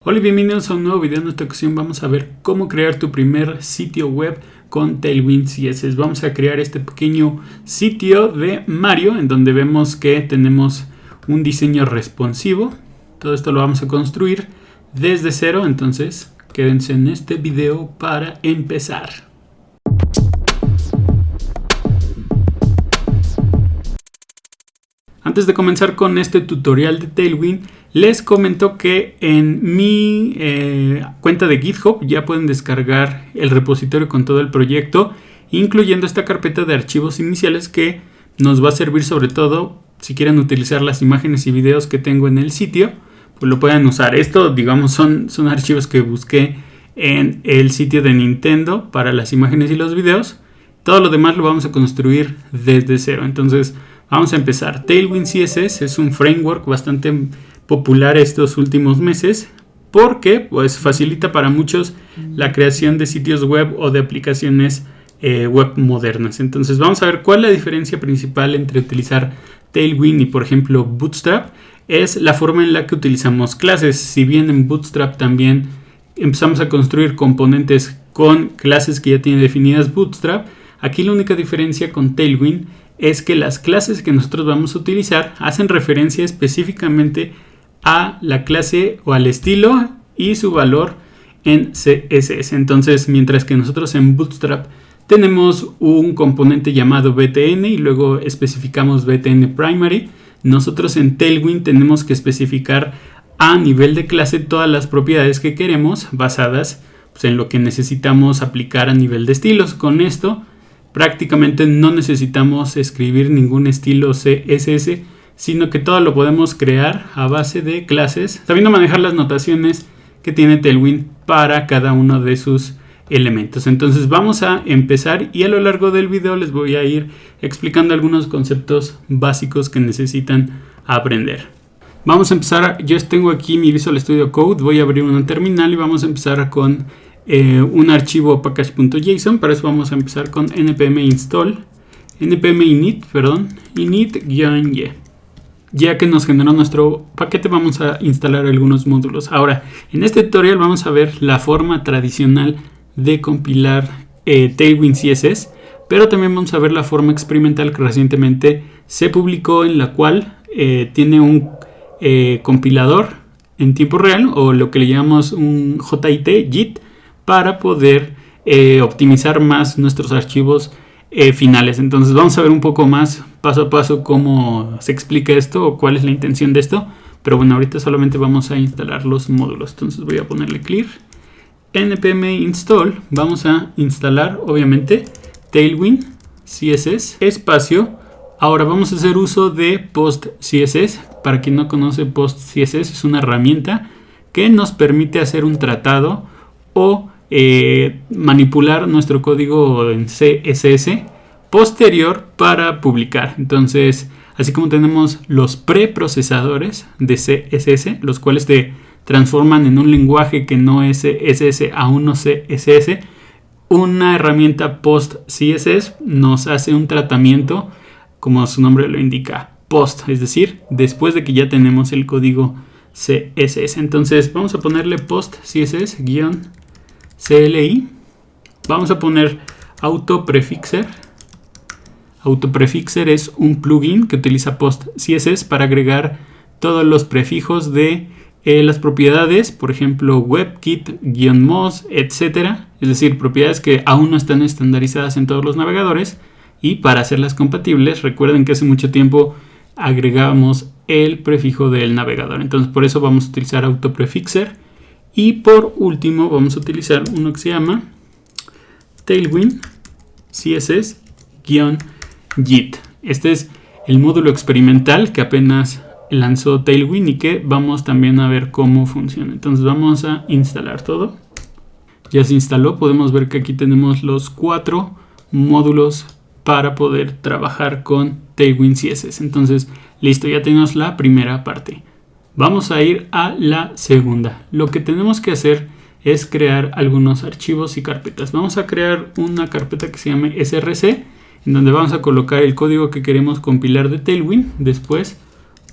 Hola y bienvenidos a un nuevo video. En esta ocasión vamos a ver cómo crear tu primer sitio web con Tailwind CSS. Vamos a crear este pequeño sitio de Mario en donde vemos que tenemos un diseño responsivo. Todo esto lo vamos a construir desde cero, entonces quédense en este video para empezar. Antes de comenzar con este tutorial de Tailwind, les comento que en mi cuenta de GitHub ya pueden descargar el repositorio con todo el proyecto, incluyendo esta carpeta de archivos iniciales que nos va a servir sobre todo si quieren utilizar las imágenes y videos que tengo en el sitio, pues lo pueden usar. Esto, digamos, son archivos que busqué en el sitio de Nintendo para las imágenes y los videos. Todo lo demás lo vamos a construir desde cero. Entonces vamos a empezar. Tailwind CSS es un framework bastante popular estos últimos meses porque pues facilita para muchos la creación de sitios web o de aplicaciones web modernas. Entonces vamos a ver cuál es la diferencia principal entre utilizar Tailwind y por ejemplo Bootstrap. Es la forma en la que utilizamos clases. Si bien en Bootstrap también empezamos a construir componentes con clases que ya tiene definidas Bootstrap, aquí la única diferencia con Tailwind es que las clases que nosotros vamos a utilizar hacen referencia específicamente a la clase o al estilo y su valor en CSS. Entonces, mientras que nosotros en Bootstrap tenemos un componente llamado btn y luego especificamos btn primary, nosotros en Tailwind tenemos que especificar a nivel de clase todas las propiedades que queremos basadas pues, en lo que necesitamos aplicar a nivel de estilos. Con esto prácticamente no necesitamos escribir ningún estilo CSS, sino que todo lo podemos crear a base de clases, sabiendo manejar las notaciones que tiene Tailwind para cada uno de sus elementos. Entonces vamos a empezar y a lo largo del video les voy a ir explicando algunos conceptos básicos que necesitan aprender. Vamos a empezar. Yo tengo aquí mi Visual Studio Code, voy a abrir una terminal y vamos a empezar con un archivo package.json. Para eso vamos a empezar con npm init-y. Ya que nos generó nuestro paquete, vamos a instalar algunos módulos. Ahora, en este tutorial vamos a ver la forma tradicional de compilar Tailwind CSS, pero también vamos a ver la forma experimental que recientemente se publicó, en la cual tiene un compilador en tiempo real, o lo que le llamamos un JIT, para poder optimizar más nuestros archivos finales. Entonces vamos a ver un poco más paso a paso cómo se explica esto o cuál es la intención de esto. Pero bueno, ahorita solamente vamos a instalar los módulos. Entonces voy a ponerle clear npm install. Vamos a instalar obviamente Tailwind CSS espacio. Ahora vamos a hacer uso de PostCSS. Para quien no conoce, PostCSS es una herramienta que nos permite hacer un tratado o manipular nuestro código en CSS posterior para publicar. Entonces, así como tenemos los preprocesadores de CSS, los cuales te transforman en un lenguaje que no es CSS a uno CSS, una herramienta PostCSS nos hace un tratamiento, como su nombre lo indica, post, es decir, después de que ya tenemos el código CSS. Entonces vamos a ponerle PostCSS-CLI. Vamos a poner autoprefixer. Autoprefixer es un plugin que utiliza PostCSS para agregar todos los prefijos de las propiedades, por ejemplo WebKit, -mos, etc. Es decir, propiedades que aún no están estandarizadas en todos los navegadores, y para hacerlas compatibles, recuerden que hace mucho tiempo agregábamos el prefijo del navegador. Entonces por eso vamos a utilizar autoprefixer. Y por último vamos a utilizar uno que se llama Tailwind CSS-JIT. Este es el módulo experimental que apenas lanzó Tailwind y que vamos también a ver cómo funciona. Entonces vamos a instalar todo. Ya se instaló. Podemos ver que aquí tenemos los 4 módulos para poder trabajar con Tailwind CSS. Entonces listo, ya tenemos la primera parte. Vamos a ir a la segunda. Lo que tenemos que hacer es crear algunos archivos y carpetas. Vamos a crear una carpeta que se llame src, en donde vamos a colocar el código que queremos compilar de Tailwind. Después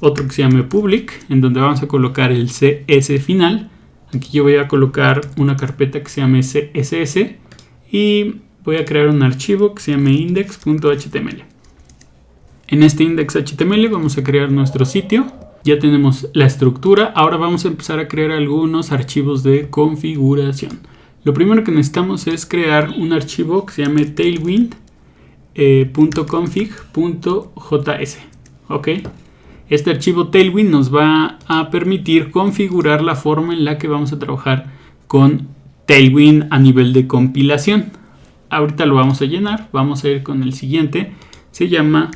otro que se llame public, en donde vamos a colocar el CS final. Aquí yo voy a colocar una carpeta que se llame CSS y voy a crear un archivo que se llame index.html. En este index.html vamos a crear nuestro sitio. Ya tenemos la estructura. Ahora vamos a empezar a crear algunos archivos de configuración. Lo primero que necesitamos es crear un archivo que se llame tailwind.config.js. ¿Ok? Este archivo Tailwind nos va a permitir configurar la forma en la que vamos a trabajar con Tailwind a nivel de compilación. Ahorita lo vamos a llenar. Vamos a ir con el siguiente. Se llama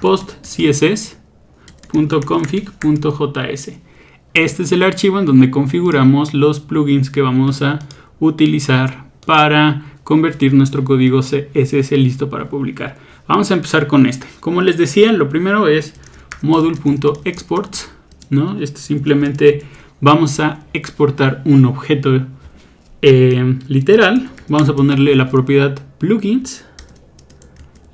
postcss.config.js. Este es el archivo en donde configuramos los plugins que vamos a utilizar para convertir nuestro código CSS listo para publicar. Vamos a empezar con este. Como les decía, lo primero es module.exports, ¿no? Esto simplemente vamos a exportar un objeto literal. Vamos a ponerle la propiedad plugins.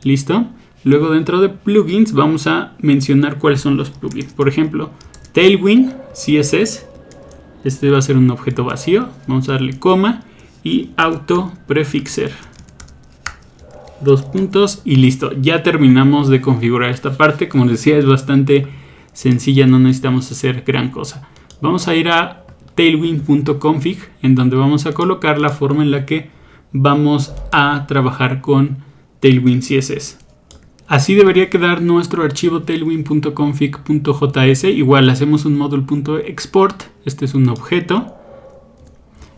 Listo. Luego dentro de plugins vamos a mencionar cuáles son los plugins. Por ejemplo, Tailwind CSS. Este va a ser un objeto vacío. Vamos a darle coma y auto prefixer. 2 puntos y listo. Ya terminamos de configurar esta parte. Como les decía, es bastante sencilla. No necesitamos hacer gran cosa. Vamos a ir a tailwind.config, en donde vamos a colocar la forma en la que vamos a trabajar con Tailwind CSS. Así debería quedar nuestro archivo tailwind.config.js. Igual hacemos un module.export. Este es un objeto.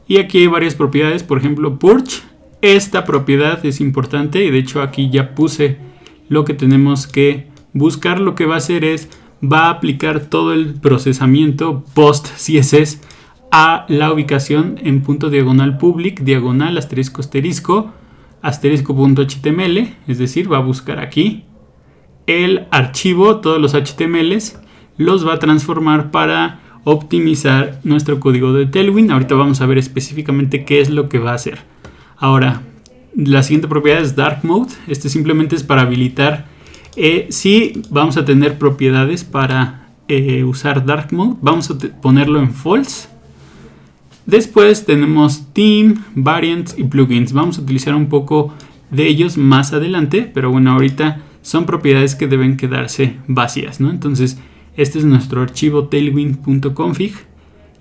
Y aquí hay varias propiedades. Por ejemplo, purge. Esta propiedad es importante. Y de hecho aquí ya puse lo que tenemos que buscar. Lo que va a hacer es, va a aplicar todo el procesamiento post CSS a la ubicación en punto diagonal public, diagonal, asterisco, asterisco, asterisco.html, es decir, va a buscar aquí el archivo, todos los HTMLs, los va a transformar para optimizar nuestro código de Tailwind. Ahorita vamos a ver específicamente qué es lo que va a hacer. Ahora, la siguiente propiedad es Dark Mode. Este simplemente es para habilitar, si vamos a tener propiedades para usar Dark Mode, vamos a ponerlo en False. Después tenemos Theme, Variants y Plugins. Vamos a utilizar un poco de ellos más adelante, pero bueno, ahorita son propiedades que deben quedarse vacías, ¿no? Entonces, este es nuestro archivo tailwind.config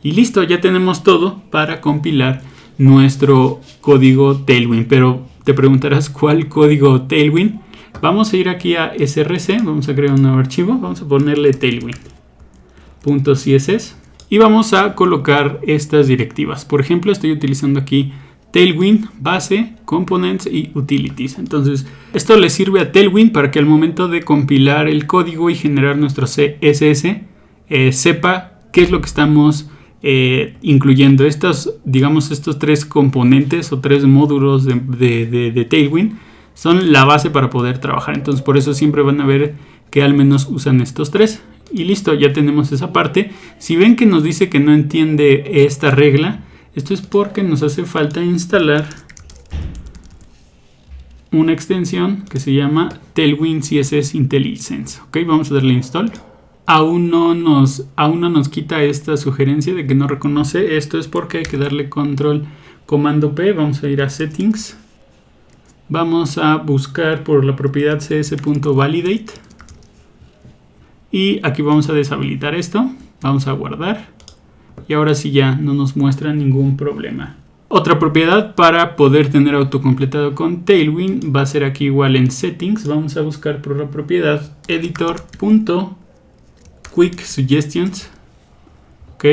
y listo, ya tenemos todo para compilar nuestro código Tailwind. Pero te preguntarás, ¿cuál código Tailwind? Vamos a ir aquí a src, vamos a crear un nuevo archivo, vamos a ponerle tailwind.css. Y vamos a colocar estas directivas. Por ejemplo, estoy utilizando aquí Tailwind, base, components y utilities. Entonces, esto le sirve a Tailwind para que al momento de compilar el código y generar nuestro CSS, sepa qué es lo que estamos incluyendo. Digamos, estos tres componentes o tres módulos de Tailwind son la base para poder trabajar. Entonces, por eso siempre van a ver que al menos usan estos tres. Y listo, ya tenemos esa parte. Si ven que nos dice que no entiende esta regla, esto es porque nos hace falta instalar una extensión que se llama Tailwind CSS IntelliSense. Ok, vamos a darle install. Aún no nos quita esta sugerencia de que no reconoce. Esto es porque hay que darle control comando P. Vamos a ir a settings. Vamos a buscar por la propiedad cs.validate. Y aquí vamos a deshabilitar esto. Vamos a guardar. Y ahora sí ya no nos muestra ningún problema. Otra propiedad para poder tener autocompletado con Tailwind va a ser aquí igual en settings. Vamos a buscar por la propiedad editor.quicksuggestions. Ok.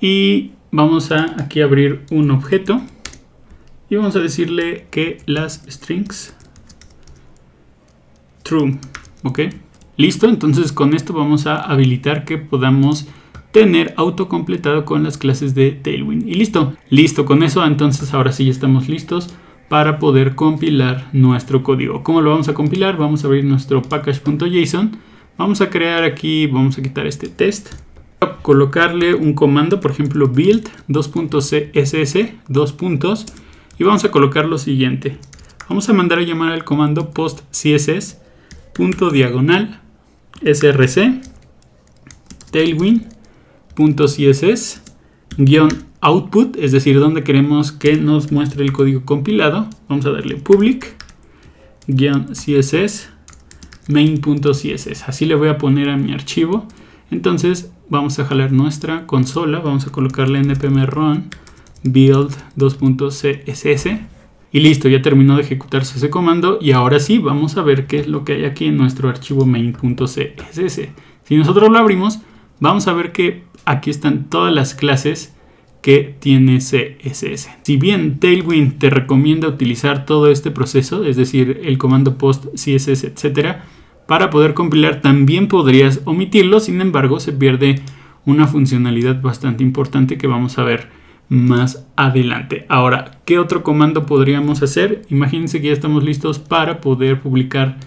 Y vamos a aquí abrir un objeto. Y vamos a decirle que las strings true. Ok, listo. Entonces con esto vamos a habilitar que podamos tener autocompletado con las clases de Tailwind. Y listo, con eso entonces ahora sí ya estamos listos para poder compilar nuestro código. ¿Cómo lo vamos a compilar? Vamos a abrir nuestro package.json. Vamos a crear aquí, vamos a quitar este test. Voy a colocarle un comando, por ejemplo build 2.css 2 puntos. Y vamos a colocar lo siguiente. Vamos a mandar a llamar al comando postcss /diagonal src tailwind.css output, es decir, donde queremos que nos muestre el código compilado. Vamos a darle public -css main.css. Así le voy a poner a mi archivo. Entonces vamos a jalar nuestra consola, vamos a colocarle npm run build 2.css y listo, ya terminó de ejecutarse ese comando. Y ahora sí, vamos a ver qué es lo que hay aquí en nuestro archivo main.css. Si nosotros lo abrimos, vamos a ver que aquí están todas las clases que tiene CSS. Si bien Tailwind te recomienda utilizar todo este proceso, es decir, el comando post, CSS, etcétera, para poder compilar, también podrías omitirlo. Sin embargo, se pierde una funcionalidad bastante importante que vamos a ver más adelante. Ahora, ¿qué otro comando podríamos hacer? Imagínense que ya estamos listos para poder publicar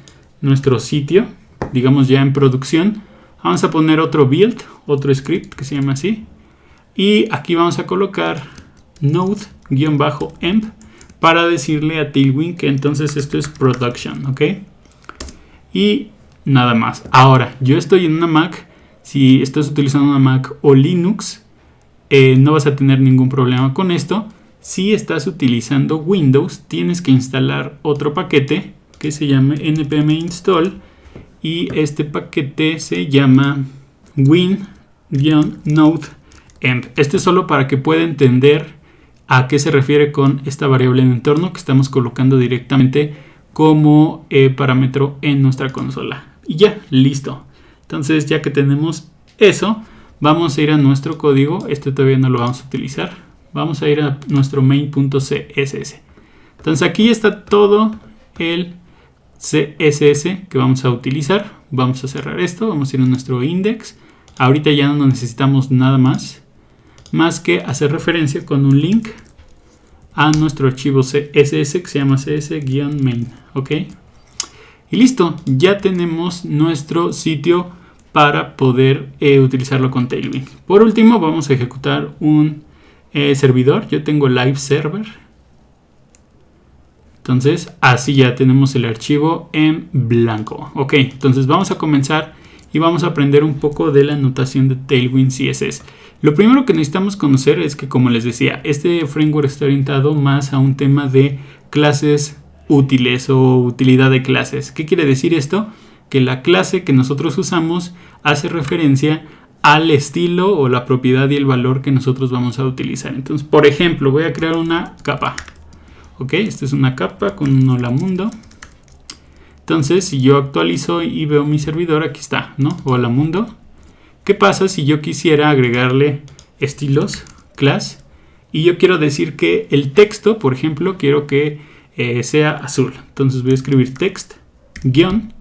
nuestro sitio, digamos ya en producción. Vamos a poner otro build, otro script que se llama así. Y aquí vamos a colocar node-emp para decirle a Tailwind que entonces esto es production, ¿ok? Y nada más. Ahora, yo estoy en una Mac. Si estás utilizando una Mac o Linux, no vas a tener ningún problema con esto. Si estás utilizando Windows, tienes que instalar otro paquete que se llama npm install. Y este paquete se llama win-node emp. Este es solo para que pueda entender a qué se refiere con esta variable en entorno que estamos colocando directamente como parámetro en nuestra consola. Y ya, listo. Entonces, ya que tenemos eso, vamos a ir a nuestro código. Este todavía no lo vamos a utilizar. Vamos a ir a nuestro main.css. Entonces, aquí está todo el CSS que vamos a utilizar. Vamos a cerrar esto. Vamos a ir a nuestro index. Ahorita ya no necesitamos nada más que hacer referencia con un link a nuestro archivo CSS que se llama cs-main, ¿ok? Y listo, ya tenemos nuestro sitio para poder utilizarlo con Tailwind. Por último, vamos a ejecutar un servidor. Yo tengo live server. Entonces, así ya tenemos el archivo en blanco, ¿ok? Entonces vamos a comenzar y vamos a aprender un poco de la notación de Tailwind CSS. Lo primero que necesitamos conocer es que, como les decía, este framework está orientado más a un tema de clases útiles o utilidad de clases. ¿Qué quiere decir esto? Que la clase que nosotros usamos hace referencia al estilo o la propiedad y el valor que nosotros vamos a utilizar. Entonces, por ejemplo, voy a crear una capa. Ok, esta es una capa con un hola mundo. Entonces, si yo actualizo y veo mi servidor, aquí está, ¿no? Hola mundo. ¿Qué pasa si yo quisiera agregarle estilos, class, y yo quiero decir que el texto, por ejemplo, quiero que sea azul? Entonces voy a escribir text, guión,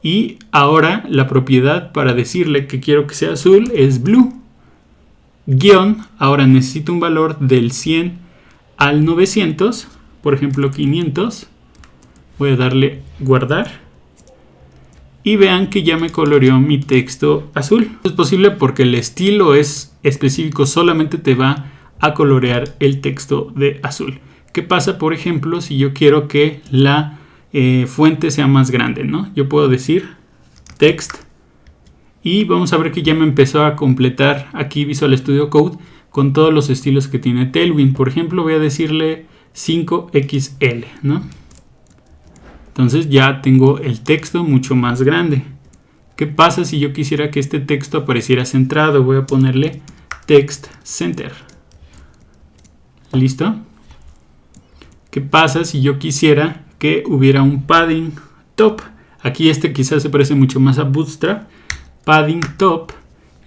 y ahora la propiedad para decirle que quiero que sea azul es blue, guión, ahora necesito un valor del 100 al 900, por ejemplo 500, voy a darle guardar. Y vean que ya me coloreó mi texto azul. Es posible porque el estilo es específico, solamente te va a colorear el texto de azul. ¿Qué pasa, por ejemplo, si yo quiero que la fuente sea más grande, ¿no? Yo puedo decir text y vamos a ver que ya me empezó a completar aquí Visual Studio Code con todos los estilos que tiene Tailwind. Por ejemplo, voy a decirle 5XL, ¿no? Entonces ya tengo el texto mucho más grande. ¿Qué pasa si yo quisiera que este texto apareciera centrado? Voy a ponerle text center. ¿Listo? ¿Qué pasa si yo quisiera que hubiera un padding top? Aquí este quizás se parece mucho más a Bootstrap. Padding top.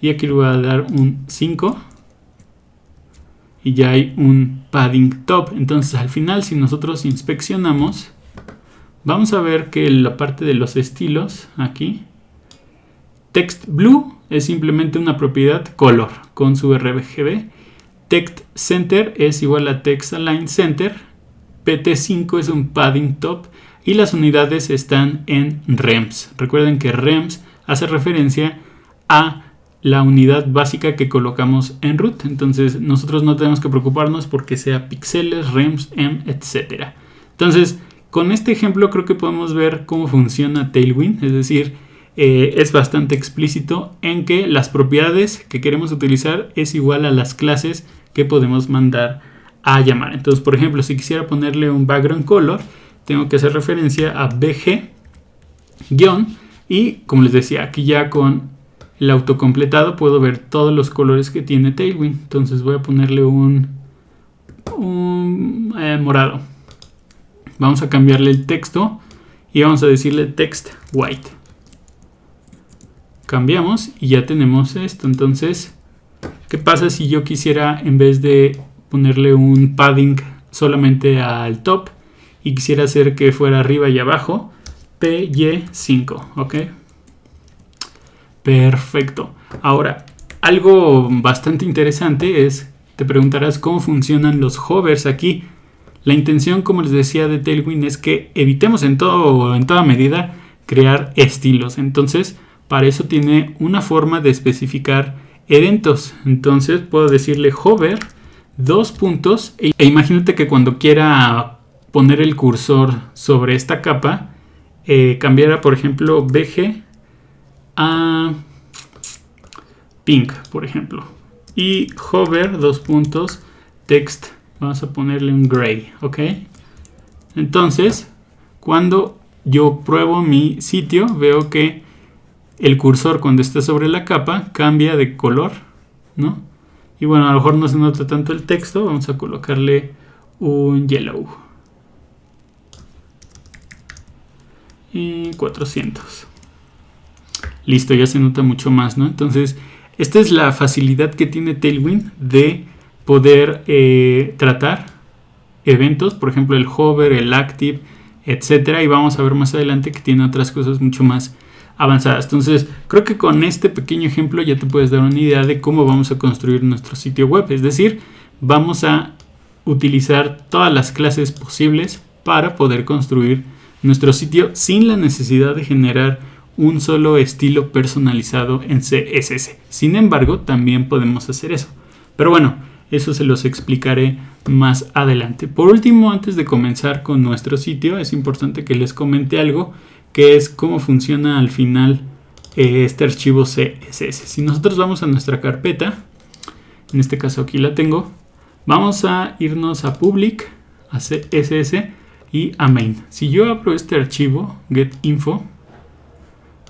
Y aquí le voy a dar un 5. Y ya hay un padding top. Entonces al final, si nosotros inspeccionamos, vamos a ver que la parte de los estilos aquí, text blue es simplemente una propiedad color con su RGB. Text center es igual a text align center. PT5 es un padding top y las unidades están en rems. Recuerden que rems hace referencia a la unidad básica que colocamos en root. Entonces nosotros no tenemos que preocuparnos porque sea píxeles, rems, etc. Entonces, con este ejemplo creo que podemos ver cómo funciona Tailwind, es decir, es bastante explícito en que las propiedades que queremos utilizar es igual a las clases que podemos mandar a llamar. Entonces, por ejemplo, si quisiera ponerle un background color, tengo que hacer referencia a bg- y como les decía, aquí ya con el autocompletado puedo ver todos los colores que tiene Tailwind. Entonces voy a ponerle un morado. Vamos a cambiarle el texto y vamos a decirle text white. Cambiamos y ya tenemos esto. Entonces, ¿qué pasa si yo quisiera, en vez de ponerle un padding solamente al top y quisiera hacer que fuera arriba y abajo, PY5, ¿ok? Perfecto. Ahora, algo bastante interesante es, te preguntarás cómo funcionan los hovers aquí. La intención, como les decía, de Tailwind es que evitemos en toda medida crear estilos. Entonces, para eso tiene una forma de especificar eventos. Entonces, puedo decirle hover, dos puntos, e imagínate que cuando quiera poner el cursor sobre esta capa, cambiara, por ejemplo, BG a pink, por ejemplo, y hover, dos puntos, text, vamos a ponerle un gray, ¿ok? Entonces, cuando yo pruebo mi sitio, veo que el cursor, cuando está sobre la capa, cambia de color, ¿no? Y bueno, a lo mejor no se nota tanto el texto, vamos a colocarle un yellow. Y 400. Listo, ya se nota mucho más, ¿no? Entonces, esta es la facilidad que tiene Tailwind de poder tratar eventos, por ejemplo, el hover, el active, etcétera. Y vamos a ver más adelante que tiene otras cosas mucho más avanzadas. Entonces, creo que con este pequeño ejemplo ya te puedes dar una idea de cómo vamos a construir nuestro sitio web. Es decir, vamos a utilizar todas las clases posibles para poder construir nuestro sitio sin la necesidad de generar un solo estilo personalizado en CSS. Sin embargo, también podemos hacer eso. Pero bueno, eso se los explicaré más adelante. Por último, antes de comenzar con nuestro sitio, es importante que les comente algo, que es cómo funciona al final este archivo CSS. Si nosotros vamos a nuestra carpeta, en este caso aquí la tengo, vamos a irnos a public, a CSS y a main. Si yo abro este archivo, getinfo,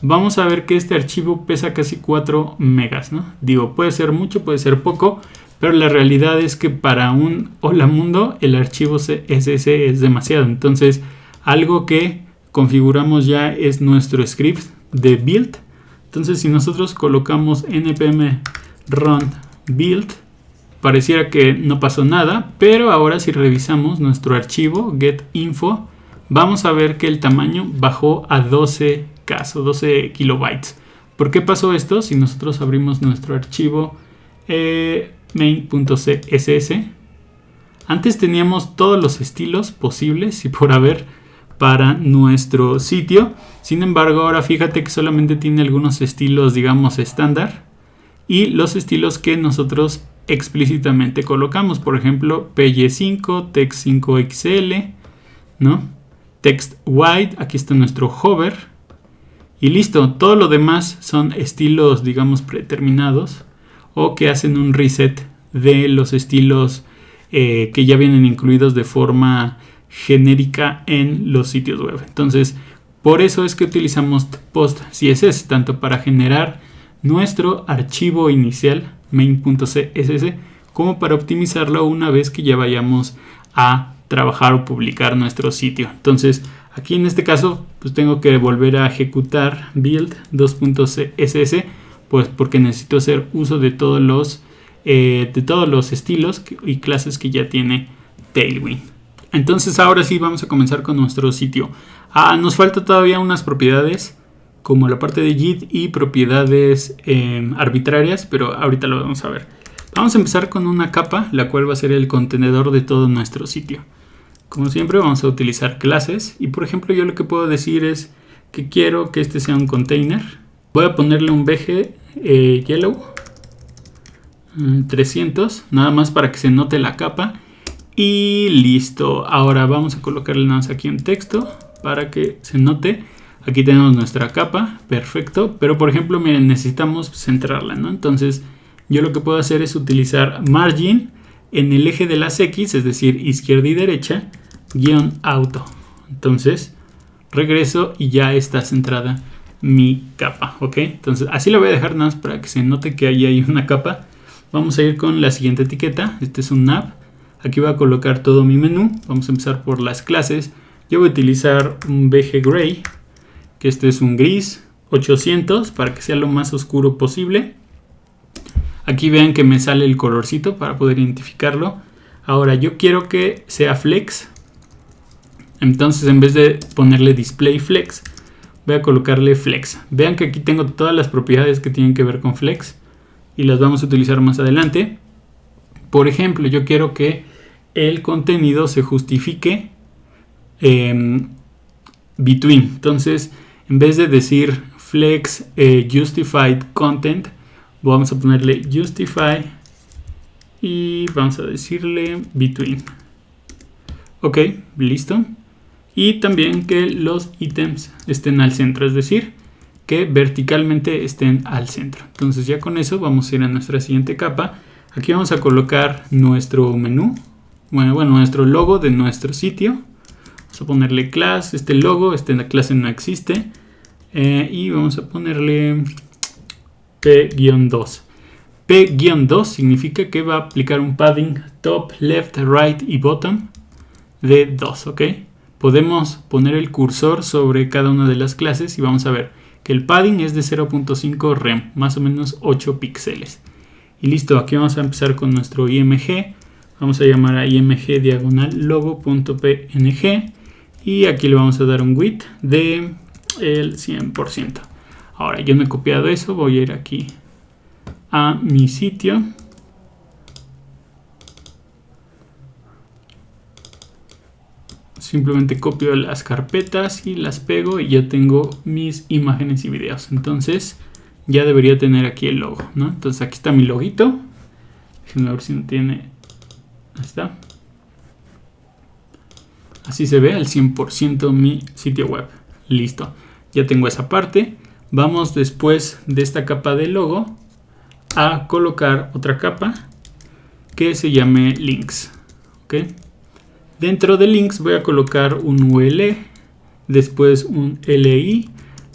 vamos a ver que este archivo pesa casi 4 megas, ¿no? Digo, puede ser mucho, puede ser poco, pero la realidad es que para un hola mundo el archivo CSS es demasiado. Entonces, algo que configuramos ya es nuestro script de build. Entonces, si nosotros colocamos npm run build, pareciera que no pasó nada, pero ahora si revisamos nuestro archivo getinfo, vamos a ver que el tamaño bajó a 12 kilobytes. ¿Por qué pasó esto? Si nosotros abrimos nuestro archivo main.css, antes teníamos todos los estilos posibles y por haber para nuestro sitio. Sin embargo, ahora fíjate que solamente tiene algunos estilos, digamos, estándar, y los estilos que nosotros explícitamente colocamos, por ejemplo, PY5, Text5XL, ¿no? Text white, aquí está nuestro hover. Y listo, todo lo demás son estilos, digamos, predeterminados o que hacen un reset de los estilos que ya vienen incluidos de forma genérica en los sitios web. Entonces, por eso es que utilizamos PostCSS, tanto para generar nuestro archivo inicial, main.css, como para optimizarlo una vez que ya vayamos a trabajar o publicar nuestro sitio. Entonces, aquí en este caso, pues tengo que volver a ejecutar build 2.css, pues porque necesito hacer uso de todos los estilos y clases que ya tiene Tailwind. Entonces, ahora sí vamos a comenzar con nuestro sitio. Nos falta todavía unas propiedades, como la parte de JIT y propiedades arbitrarias, pero ahorita lo vamos a ver. Vamos a empezar con una capa, la cual va a ser el contenedor de todo nuestro sitio. Como siempre, vamos a utilizar clases y, por ejemplo, yo lo que puedo decir es que quiero que este sea un container. Voy a ponerle un BG yellow 300, nada más para que se note la capa. Y listo. Ahora vamos a colocarle nada más aquí un texto para que se note. Aquí tenemos nuestra capa, perfecto, pero por ejemplo, miren, necesitamos centrarla, ¿no? Entonces yo lo que puedo hacer es utilizar margin en el eje de las X, es decir, izquierda y derecha, guión auto. Entonces regreso y ya está centrada mi capa, ¿ok? Entonces así lo voy a dejar nada más para que se note que ahí hay una capa. Vamos a ir con la siguiente etiqueta, este es un nav. Aquí voy a colocar todo mi menú, vamos a empezar por las clases. Yo voy a utilizar un BG Gray, que este es un gris 800 para que sea lo más oscuro posible. Aquí vean que me sale el colorcito para poder identificarlo. Ahora yo quiero que sea flex, entonces en vez de ponerle display flex, voy a colocarle flex. Vean que aquí tengo todas las propiedades que tienen que ver con flex y las vamos a utilizar más adelante. Por ejemplo, yo quiero que el contenido se justifique between. Entonces, en vez de decir flex justified content, vamos a ponerle justify y vamos a decirle between. Ok, listo. Y también que los ítems estén al centro, es decir, que verticalmente estén al centro. Entonces ya con eso vamos a ir a nuestra siguiente capa. Aquí vamos a colocar nuestro menú, bueno, nuestro logo de nuestro sitio. Vamos a ponerle class, este logo, esta clase no existe. Y vamos a ponerle P-2. P-2 significa que va a aplicar un padding top, left, right y bottom de 2, ¿ok? Podemos poner el cursor sobre cada una de las clases y vamos a ver que el padding es de 0.5 rem, más o menos 8 píxeles. Y listo, aquí vamos a empezar con nuestro img. Vamos a llamar a img diagonal logo.png y aquí le vamos a dar un width de el 100%. Ahora yo no he copiado eso, voy a ir aquí a mi sitio. Simplemente copio las carpetas y las pego y ya tengo mis imágenes y videos. Entonces ya debería tener aquí el logo, ¿no? Entonces aquí está mi loguito. Déjenme ver si no tiene. Ahí está. Así se ve al 100% mi sitio web. Listo. Ya tengo esa parte. Vamos después de esta capa de logo a colocar otra capa que se llame links. ¿Ok? Dentro de links voy a colocar un UL, después un LI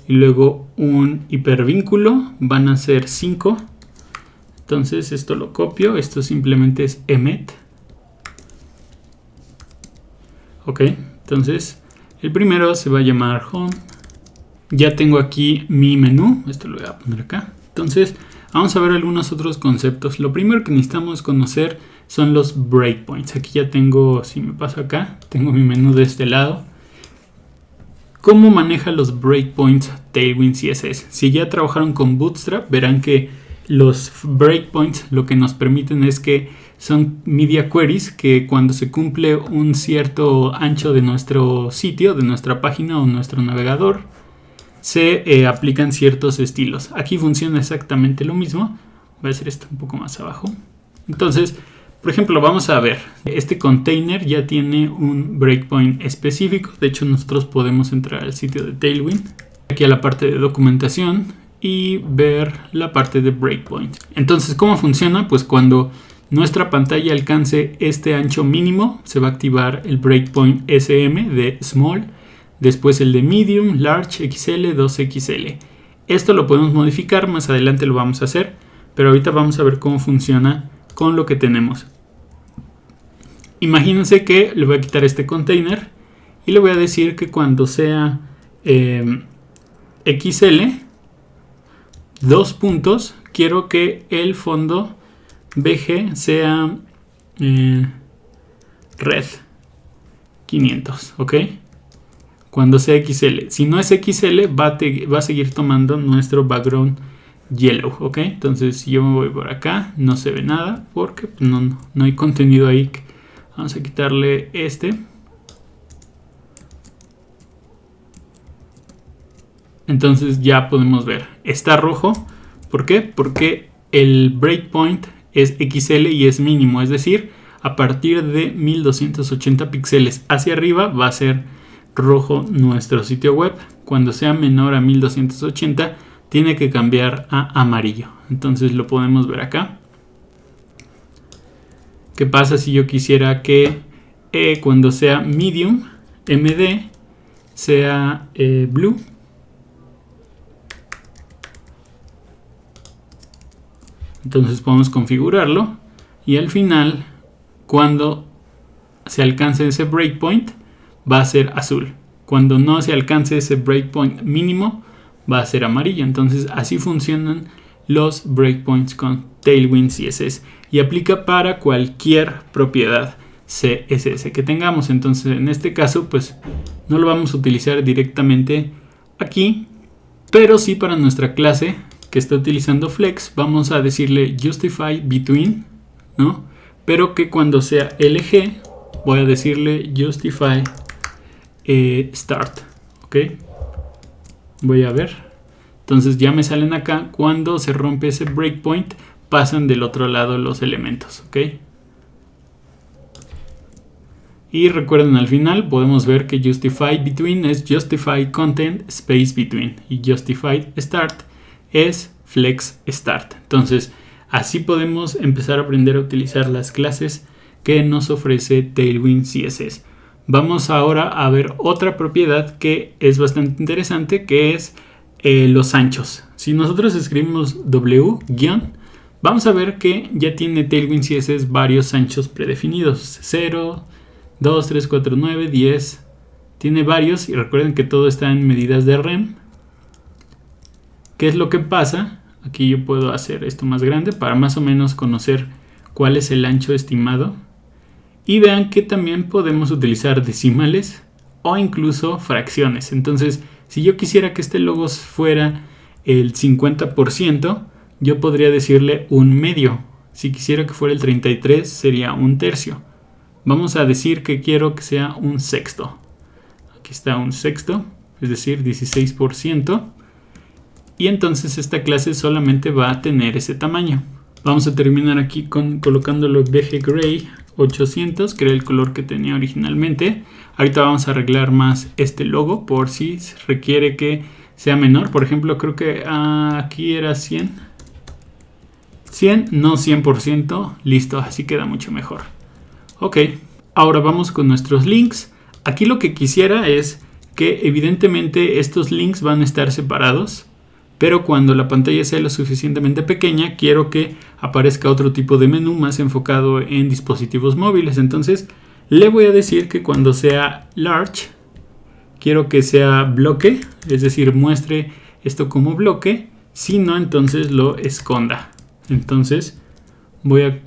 y luego un hipervínculo. Van a ser 5. Entonces esto lo copio. Esto simplemente es emet. Ok, entonces el primero se va a llamar home. Ya tengo aquí mi menú. Esto lo voy a poner acá. Entonces vamos a ver algunos otros conceptos. Lo primero que necesitamos conocer son los breakpoints. Aquí ya tengo, si me paso acá, tengo mi menú de este lado. ¿Cómo maneja los breakpoints Tailwind CSS? Si ya trabajaron con Bootstrap, verán que los breakpoints lo que nos permiten es que son media queries que cuando se cumple un cierto ancho de nuestro sitio, de nuestra página o nuestro navegador, se aplican ciertos estilos. Aquí funciona exactamente lo mismo. Voy a hacer esto un poco más abajo. Entonces, por ejemplo, vamos a ver. Este container ya tiene un breakpoint específico. De hecho, nosotros podemos entrar al sitio de Tailwind, aquí a la parte de documentación y ver la parte de breakpoint. Entonces, ¿cómo funciona? Pues cuando nuestra pantalla alcance este ancho mínimo, se va a activar el breakpoint SM de small, después el de medium, large, XL, 2XL. Esto lo podemos modificar, más adelante lo vamos a hacer, pero ahorita vamos a ver cómo funciona con lo que tenemos. Imagínense que le voy a quitar este container y le voy a decir que cuando sea XL, 2 puntos, quiero que el fondo BG sea red 500, ¿ok? Cuando sea XL. Si no es XL, va a seguir tomando nuestro background yellow, ¿ok? Entonces si yo me voy por acá, no se ve nada porque no hay contenido ahí. Vamos a quitarle este. Entonces ya podemos ver. Está rojo. ¿Por qué? Porque el breakpoint es XL y es mínimo. Es decir, a partir de 1280 píxeles hacia arriba va a ser rojo nuestro sitio web. Cuando sea menor a 1280 tiene que cambiar a amarillo. Entonces lo podemos ver acá. ¿Qué pasa si yo quisiera que cuando sea medium, MD, sea blue? Entonces podemos configurarlo y al final, cuando se alcance ese breakpoint, va a ser azul. Cuando no se alcance ese breakpoint mínimo, va a ser amarillo. Entonces así funcionan los breakpoints con Tailwind CSS y aplica para cualquier propiedad CSS que tengamos. Entonces en este caso pues no lo vamos a utilizar directamente aquí, pero sí para nuestra clase que está utilizando Flex vamos a decirle justify between, ¿no? Pero que cuando sea LG voy a decirle justify start, ¿ok? Voy a ver. Entonces ya me salen acá. Cuando se rompe ese breakpoint, pasan del otro lado los elementos, ¿ok? Y recuerden, al final podemos ver que justify between es justify content space between y justified start es flex start. Entonces así podemos empezar a aprender a utilizar las clases que nos ofrece Tailwind CSS. Vamos ahora a ver otra propiedad que es bastante interesante, que es los anchos. Si nosotros escribimos W-, vamos a ver que ya tiene Tailwind CSS varios anchos predefinidos. 0, 2, 3, 4, 9, 10. Tiene varios y recuerden que todo está en medidas de rem. ¿Qué es lo que pasa? Aquí yo puedo hacer esto más grande para más o menos conocer cuál es el ancho estimado. Y vean que también podemos utilizar decimales o incluso fracciones. Entonces, si yo quisiera que este logo fuera el 50%, yo podría decirle un medio. Si quisiera que fuera el 33%, sería un tercio. Vamos a decir que quiero que sea un sexto. Aquí está un sexto, es decir, 16%. Y entonces esta clase solamente va a tener ese tamaño. Vamos a terminar aquí colocándolo BG Gray 800, que era el color que tenía originalmente. Ahorita vamos a arreglar más este logo por si requiere que sea menor. Por ejemplo, creo que aquí era 100. 100, no 100%. Listo, así queda mucho mejor. Ok, ahora vamos con nuestros links. Aquí lo que quisiera es que evidentemente estos links van a estar separados. Pero cuando la pantalla sea lo suficientemente pequeña, quiero que aparezca otro tipo de menú más enfocado en dispositivos móviles. Entonces le voy a decir que cuando sea large, quiero que sea bloque, es decir, muestre esto como bloque. Si no, entonces lo esconda. Entonces voy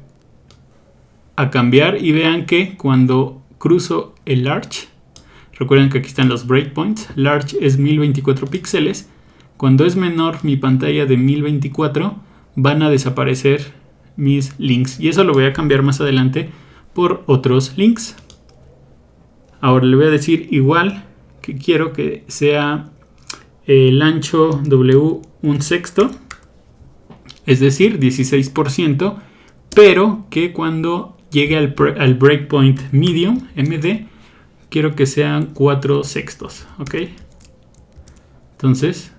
a cambiar y vean que cuando cruzo el large, recuerden que aquí están los breakpoints, large es 1024 píxeles. Cuando es menor mi pantalla de 1024, van a desaparecer mis links. Y eso lo voy a cambiar más adelante por otros links. Ahora le voy a decir igual que quiero que sea el ancho W un sexto, es decir, 16%, pero que cuando llegue al breakpoint medium, MD, quiero que sean 4 sextos, ¿ok? Entonces,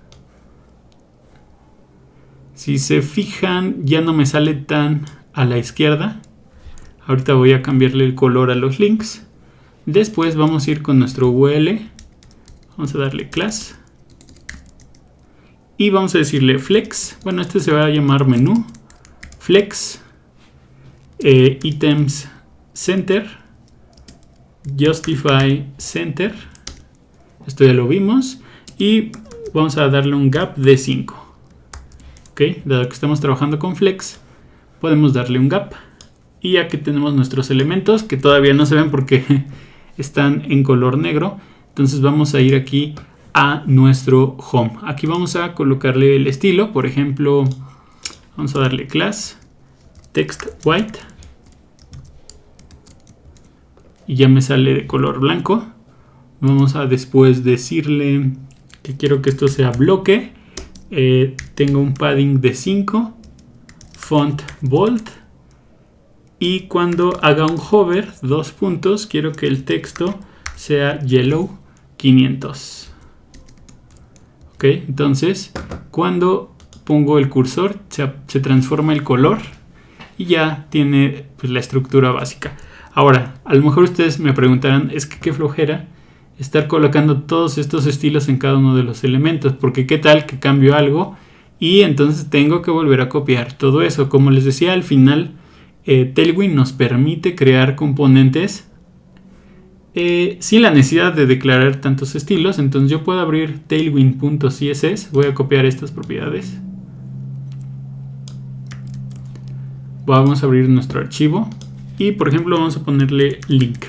si se fijan, ya no me sale tan a la izquierda. Ahorita voy a cambiarle el color a los links. Después vamos a ir con nuestro UL. Vamos a darle class. Y vamos a decirle flex. Bueno, este se va a llamar menú. Flex. Items center. Justify center. Esto ya lo vimos. Y vamos a darle un gap de 5. Okay, dado que estamos trabajando con Flex, podemos darle un gap. Y aquí tenemos nuestros elementos que todavía no se ven porque están en color negro. Entonces vamos a ir aquí a nuestro home. Aquí vamos a colocarle el estilo. Por ejemplo, vamos a darle class text white. Y ya me sale de color blanco. Vamos a después decirle que quiero que esto sea bloque. Tengo un padding de 5, font bold, y cuando haga un hover, 2 puntos, quiero que el texto sea yellow 500. Ok, entonces cuando pongo el cursor se transforma el color y ya tiene pues la estructura básica. Ahora, a lo mejor ustedes me preguntarán, es que qué flojera estar colocando todos estos estilos en cada uno de los elementos, porque qué tal que cambio algo y entonces tengo que volver a copiar todo eso. Como les decía, al final Tailwind nos permite crear componentes sin la necesidad de declarar tantos estilos. Entonces yo puedo abrir tailwind.css, voy a copiar estas propiedades, vamos a abrir nuestro archivo y por ejemplo vamos a ponerle link.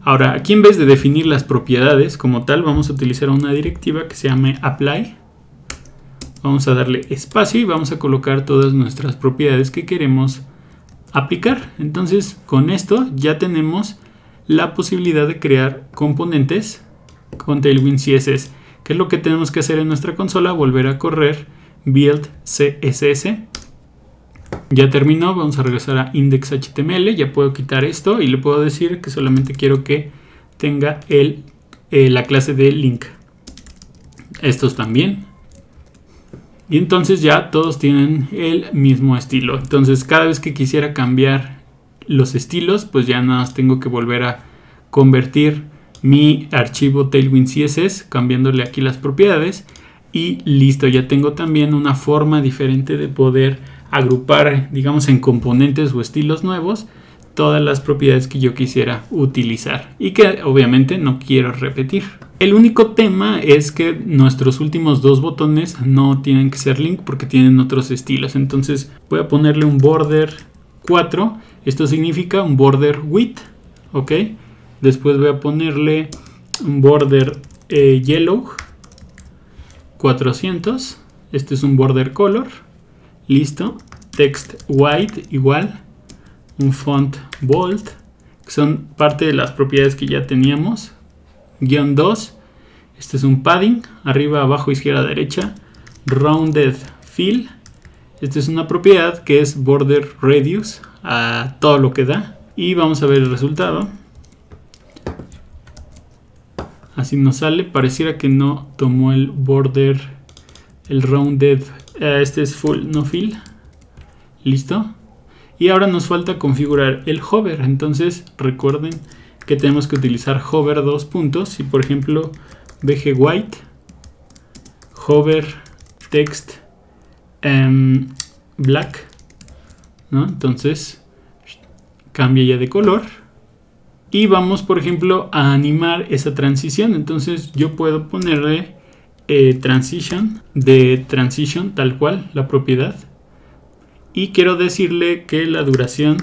Ahora aquí en vez de definir las propiedades como tal, vamos a utilizar una directiva que se llame apply. Vamos a darle espacio y vamos a colocar todas nuestras propiedades que queremos aplicar. Entonces con esto ya tenemos la posibilidad de crear componentes con Tailwind CSS. ¿Qué es lo que tenemos que hacer en nuestra consola? Volver a correr build CSS. Ya terminó, vamos a regresar a index.html, ya puedo quitar esto y le puedo decir que solamente quiero que tenga la clase de link. Estos también. Y entonces ya todos tienen el mismo estilo. Entonces cada vez que quisiera cambiar los estilos, pues ya nada más tengo que volver a convertir mi archivo Tailwind CSS, cambiándole aquí las propiedades. Y listo, ya tengo también una forma diferente de poder agrupar, digamos, en componentes o estilos nuevos todas las propiedades que yo quisiera utilizar y que obviamente no quiero repetir. El único tema es que nuestros últimos dos botones no tienen que ser link porque tienen otros estilos. Entonces voy a ponerle un border 4. Esto significa un border width. Ok. Después voy a ponerle un border yellow 400. Este es un border color. Listo. Text white igual. Un font bold. Que son parte de las propiedades que ya teníamos. Guión 2. Este es un padding. Arriba, abajo, izquierda, derecha. Rounded fill. Esta es una propiedad que es border radius a todo lo que da. Y vamos a ver el resultado. Así nos sale. Pareciera que no tomó el border, el rounded. Este es full, no fill. Listo. Y ahora nos falta configurar el hover. Entonces recuerden que tenemos que utilizar hover 2 puntos. Y por ejemplo bg white, hover text black, ¿no? Entonces cambia ya de color. Y vamos por ejemplo a animar esa transición. Entonces yo puedo ponerle transition, de transition tal cual la propiedad. Y quiero decirle que la duración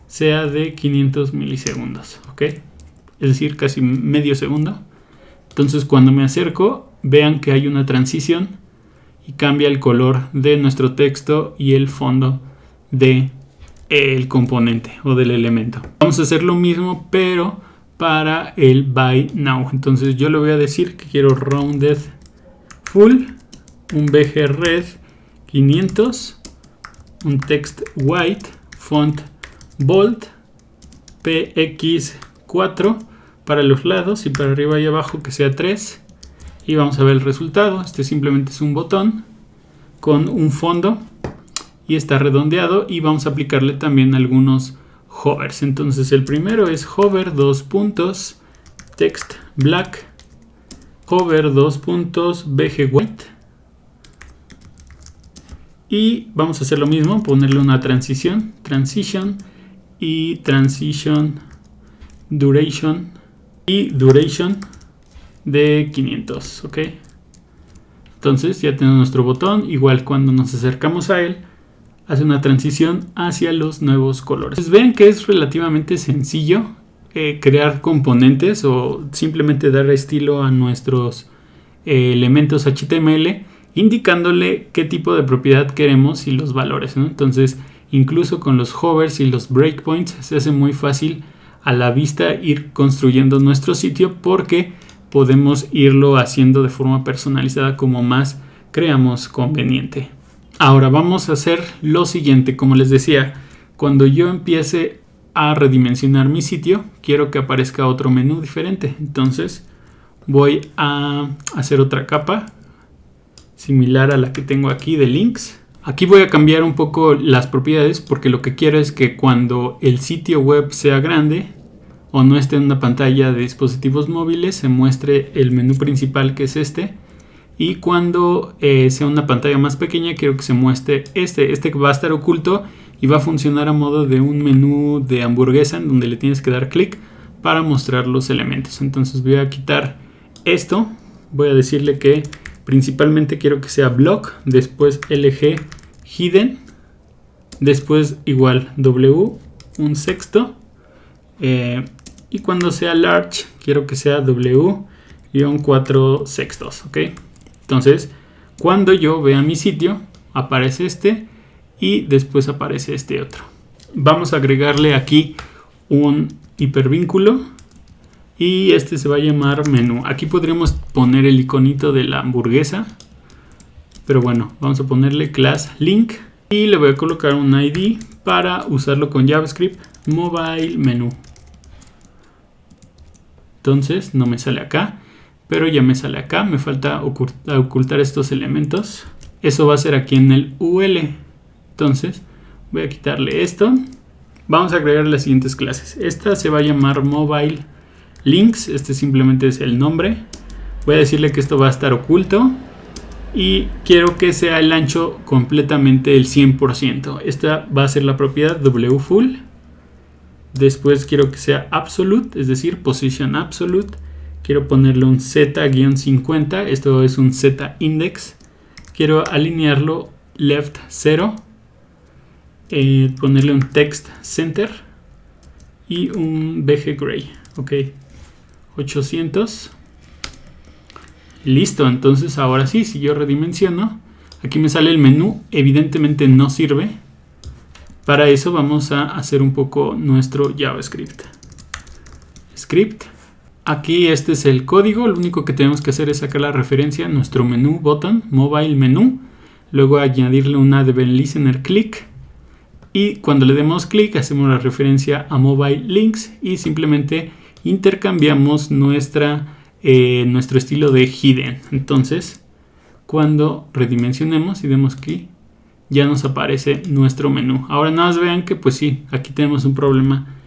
sea de 500 milisegundos, ¿ok? Es decir, casi medio segundo. Entonces cuando me acerco, vean que hay una transición y cambia el color de nuestro texto y el fondo del componente o del elemento. Vamos a hacer lo mismo, pero para el by now. Entonces yo le voy a decir que quiero rounded full, un bg red 500, un text white, font bold, px4 para los lados y para arriba y abajo que sea 3. Y vamos a ver el resultado. Este simplemente es un botón con un fondo y está redondeado, y vamos a aplicarle también algunos hovers. Entonces el primero es hover 2 puntos text black, hover 2 puntos bg white. Y vamos a hacer lo mismo, ponerle una transición y transition duration y duration de 500, ¿ok? Entonces ya tenemos nuestro botón. Igual cuando nos acercamos a él, hace una transición hacia los nuevos colores. Entonces, ven que es relativamente sencillo crear componentes o simplemente dar estilo a nuestros elementos HTML, indicándole qué tipo de propiedad queremos y los valores, ¿no? Entonces, incluso con los hovers y los breakpoints se hace muy fácil a la vista ir construyendo nuestro sitio, porque podemos irlo haciendo de forma personalizada como más creamos conveniente. Ahora vamos a hacer lo siguiente. Como les decía, cuando yo empiece a redimensionar mi sitio, quiero que aparezca otro menú diferente. Entonces voy a hacer otra capa similar a la que tengo aquí de links. Aquí voy a cambiar un poco las propiedades porque lo que quiero es que cuando el sitio web sea grande o no esté en una pantalla de dispositivos móviles, se muestre el menú principal, que es este. Y cuando sea una pantalla más pequeña, quiero que se muestre este que va a estar oculto y va a funcionar a modo de un menú de hamburguesa en donde le tienes que dar clic para mostrar los elementos. Entonces voy a quitar esto, voy a decirle que principalmente quiero que sea block, después LG hidden, después igual W, un sexto, y cuando sea large quiero que sea W-4 sextos, ¿ok? Entonces, cuando yo vea mi sitio, aparece este y después aparece este otro. Vamos a agregarle aquí un hipervínculo y este se va a llamar menú. Aquí podríamos poner el iconito de la hamburguesa, pero bueno, vamos a ponerle class link y le voy a colocar un ID para usarlo con JavaScript, mobile menú. Entonces no me sale acá, pero ya me sale acá. Me falta ocultar estos elementos. Eso va a ser aquí en el UL. Entonces voy a quitarle esto. Vamos a agregar las siguientes clases. Esta se va a llamar mobile links. Este simplemente es el nombre. Voy a decirle que esto va a estar oculto y quiero que sea el ancho completamente el 100%. Esta va a ser la propiedad wfull. Después quiero que sea absolute, es decir, position absolute. Quiero ponerle un z-50, esto es un z-index. Quiero alinearlo left 0, ponerle un text center y un BG gray. Ok, 800. Listo, entonces ahora sí, si yo redimensiono, aquí me sale el menú, evidentemente no sirve. Para eso vamos a hacer un poco nuestro JavaScript. Script. Aquí este es el código, lo único que tenemos que hacer es sacar la referencia a nuestro menú button, mobile menú, luego añadirle un add event listener click y cuando le demos clic hacemos la referencia a mobile links y simplemente intercambiamos nuestro estilo de hidden. Entonces cuando redimensionemos y demos clic ya nos aparece nuestro menú. Ahora nada más vean que pues sí, aquí tenemos un problema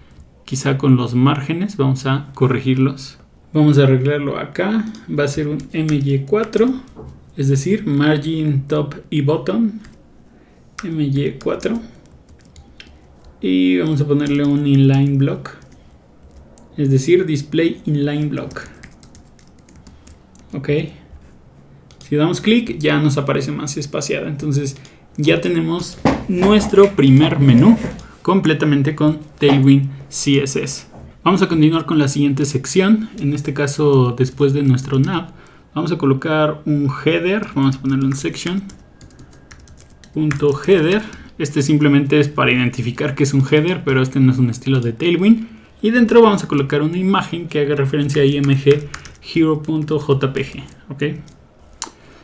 quizá con los márgenes, vamos a corregirlos. Vamos a arreglarlo acá, va a ser un MY4, es decir, margin top y bottom, MY4. Y vamos a ponerle un inline block, es decir, display inline block. Ok. Si damos clic ya nos aparece más espaciado, entonces ya tenemos nuestro primer menú completamente con Tailwind CSS. Vamos a continuar con la siguiente sección. En este caso, después de nuestro nav, vamos a colocar un header. Vamos a ponerle un section.header. Este simplemente es para identificar que es un header, pero este no es un estilo de Tailwind. Y dentro vamos a colocar una imagen que haga referencia a img hero.jpg. ¿Ok?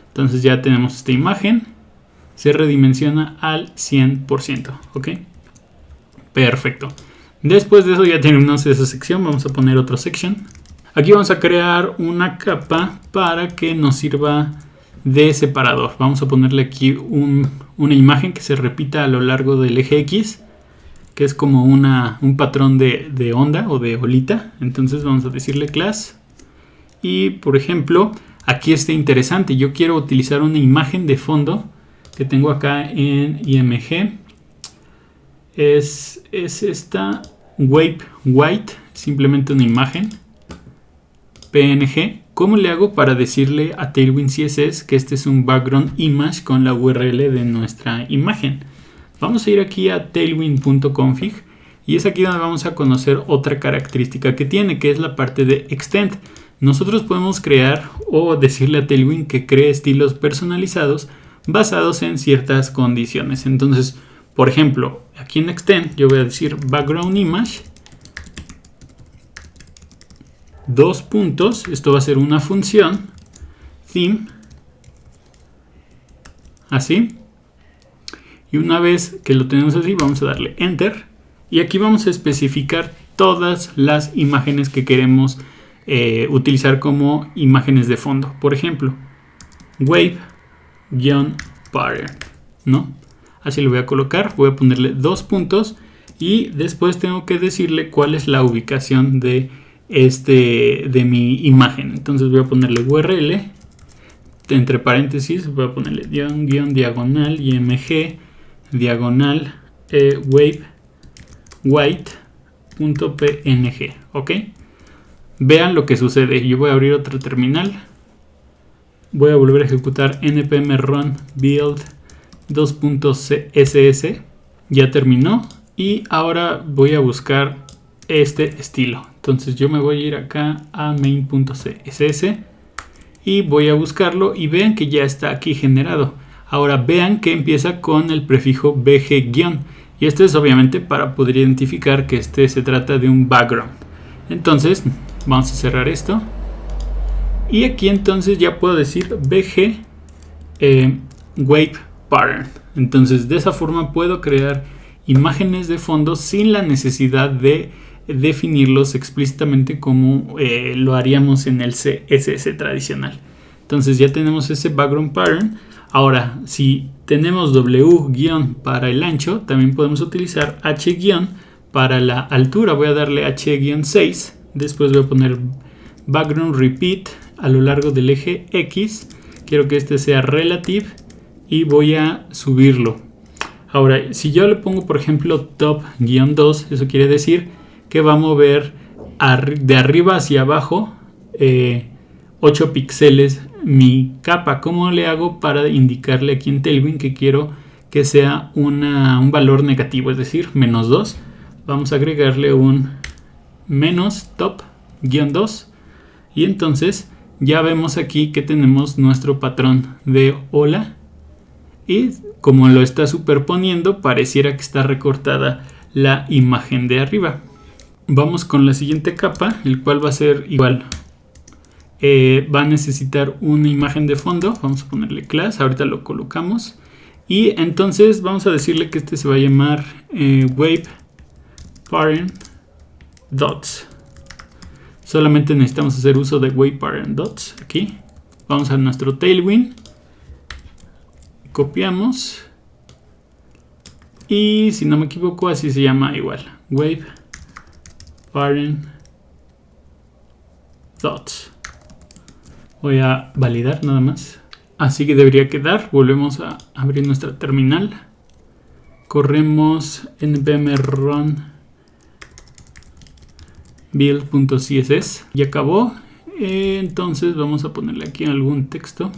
Entonces ya tenemos esta imagen. Se redimensiona al 100%. ¿Ok? Perfecto. Después de eso ya tenemos esa sección. Vamos a poner otro section. Aquí vamos a crear una capa para que nos sirva de separador. Vamos a ponerle aquí una imagen que se repita a lo largo del eje X, que es como un patrón de onda o de olita. Entonces vamos a decirle class. Y por ejemplo, aquí está interesante. Yo quiero utilizar una imagen de fondo que tengo acá en IMG. Es esta wave white, simplemente una imagen PNG. ¿Cómo le hago para decirle a Tailwind CSS que este es un background image con la URL de nuestra imagen? Vamos a ir aquí a tailwind.config y es aquí donde vamos a conocer otra característica que tiene, que es la parte de extend. Nosotros podemos crear o decirle a Tailwind que cree estilos personalizados basados en ciertas condiciones. Entonces, por ejemplo, aquí en extend yo voy a decir background image, dos puntos, esto va a ser una función, theme, así. Y una vez que lo tenemos así, vamos a darle enter. Y aquí vamos a especificar todas las imágenes que queremos utilizar como imágenes de fondo. Por ejemplo, wave-pattern, ¿no? Así lo voy a colocar, voy a ponerle 2 puntos y después tengo que decirle cuál es la ubicación de mi imagen. Entonces voy a ponerle URL, entre paréntesis voy a ponerle guión diagonal img diagonal wave white.png, ¿ok? Vean lo que sucede. Yo voy a abrir otra terminal, voy a volver a ejecutar npm run build 2.ss, ya terminó y ahora voy a buscar este estilo. Entonces yo me voy a ir acá a main.css y voy a buscarlo y vean que ya está aquí generado. Ahora vean que empieza con el prefijo bg-, y esto es obviamente para poder identificar que se trata de un background. Entonces vamos a cerrar esto y aquí entonces ya puedo decir bg wave pattern. Entonces de esa forma puedo crear imágenes de fondo sin la necesidad de definirlos explícitamente como lo haríamos en el CSS tradicional. Entonces ya tenemos ese background pattern. Ahora, si tenemos W- para el ancho, también podemos utilizar H- para la altura. Voy a darle H-6. Después voy a poner background repeat a lo largo del eje X. Quiero que este sea relative y voy a subirlo. Ahora, si yo le pongo, por ejemplo, top-2, eso quiere decir que va a mover de arriba hacia abajo 8 píxeles mi capa. ¿Cómo le hago para indicarle aquí en Tailwind que quiero que sea un valor negativo, es decir, -2? Vamos a agregarle un menos top-2 y entonces ya vemos aquí que tenemos nuestro patrón de ola y como lo está superponiendo pareciera que está recortada la imagen de arriba. Vamos con la siguiente capa, el cual va a ser igual. Va a necesitar una imagen de fondo. Vamos a ponerle class, ahorita lo colocamos. Y entonces vamos a decirle que este se va a llamar wave pattern dots. Solamente necesitamos hacer uso de wave pattern dots. Aquí vamos a nuestro Tailwind, copiamos y si no me equivoco así se llama igual, wave pattern dots. Voy a validar nada más. Así que debería quedar. Volvemos a abrir nuestra terminal. Corremos npm run build.css. Y acabó. Entonces vamos a ponerle aquí algún texto.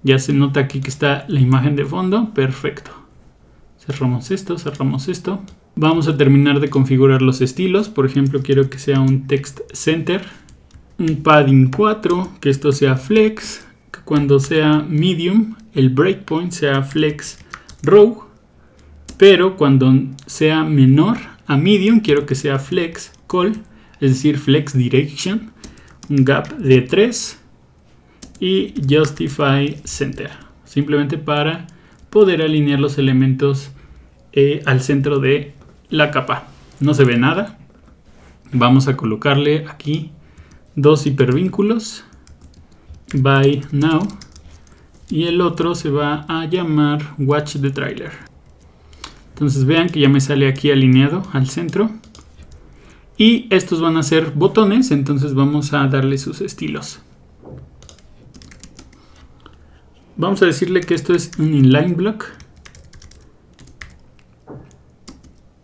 Ya se nota aquí que está la imagen de fondo. Perfecto. Cerramos esto, cerramos esto. Vamos a terminar de configurar los estilos. Por ejemplo, quiero que sea un text center, un padding 4, que esto sea flex, que cuando sea medium el breakpoint sea flex row, pero cuando sea menor a medium quiero que sea flex call, es decir, flex direction, un gap de 3 y justify center, simplemente para poder alinear los elementos al centro de la capa. No se ve nada. Vamos a colocarle aquí 2 hipervínculos, by now, y el otro se va a llamar watch the trailer. Entonces vean que ya me sale aquí alineado al centro y estos van a ser botones. Entonces vamos a darle sus estilos. Vamos a decirle que esto es un inline block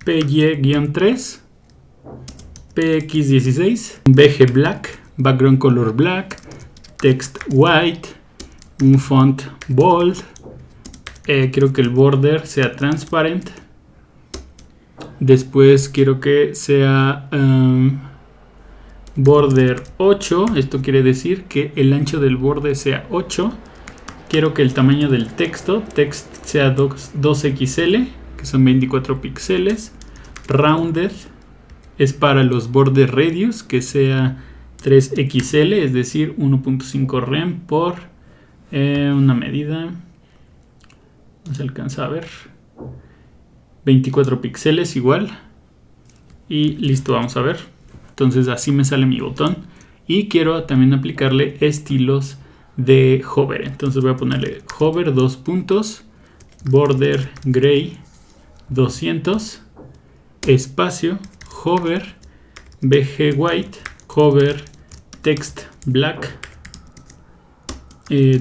PY-3, PX16, BG black, background color black, text white, un font bold, quiero que el border sea transparent, después quiero que sea border 8, esto quiere decir que el ancho del borde sea 8, quiero que el tamaño del text sea 2XL, que son 24 píxeles, rounded es para los border radius, que sea 3XL, es decir 1.5 rem por una medida, no se alcanza a ver, 24 píxeles igual, Y listo, vamos a ver. Entonces así me sale mi botón. Y quiero también aplicarle estilos de hover. Entonces voy a ponerle hover 2 puntos, border gray 200, espacio, hover, bg white, hover text black,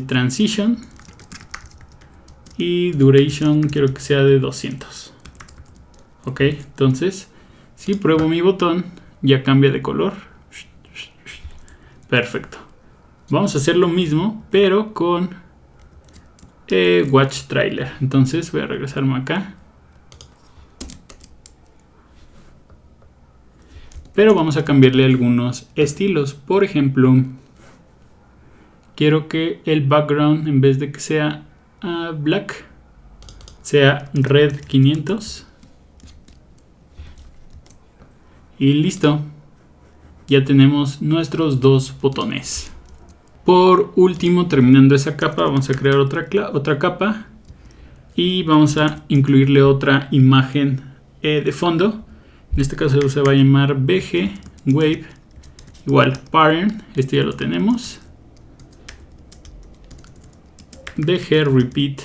transition y duration quiero que sea de 200. Ok, entonces si pruebo mi botón ya cambia de color. Perfecto. Vamos a hacer lo mismo pero con watch trailer. Entonces voy a regresarme acá. Pero vamos a cambiarle algunos estilos. Por ejemplo, quiero que el background, en vez de que sea black, sea red 500. Y listo. Ya tenemos nuestros dos botones. Por último, terminando esa capa, vamos a crear otra capa. Y vamos a incluirle otra imagen de fondo. En este caso se va a llamar BG Wave igual pattern. Este ya lo tenemos. BG Repeat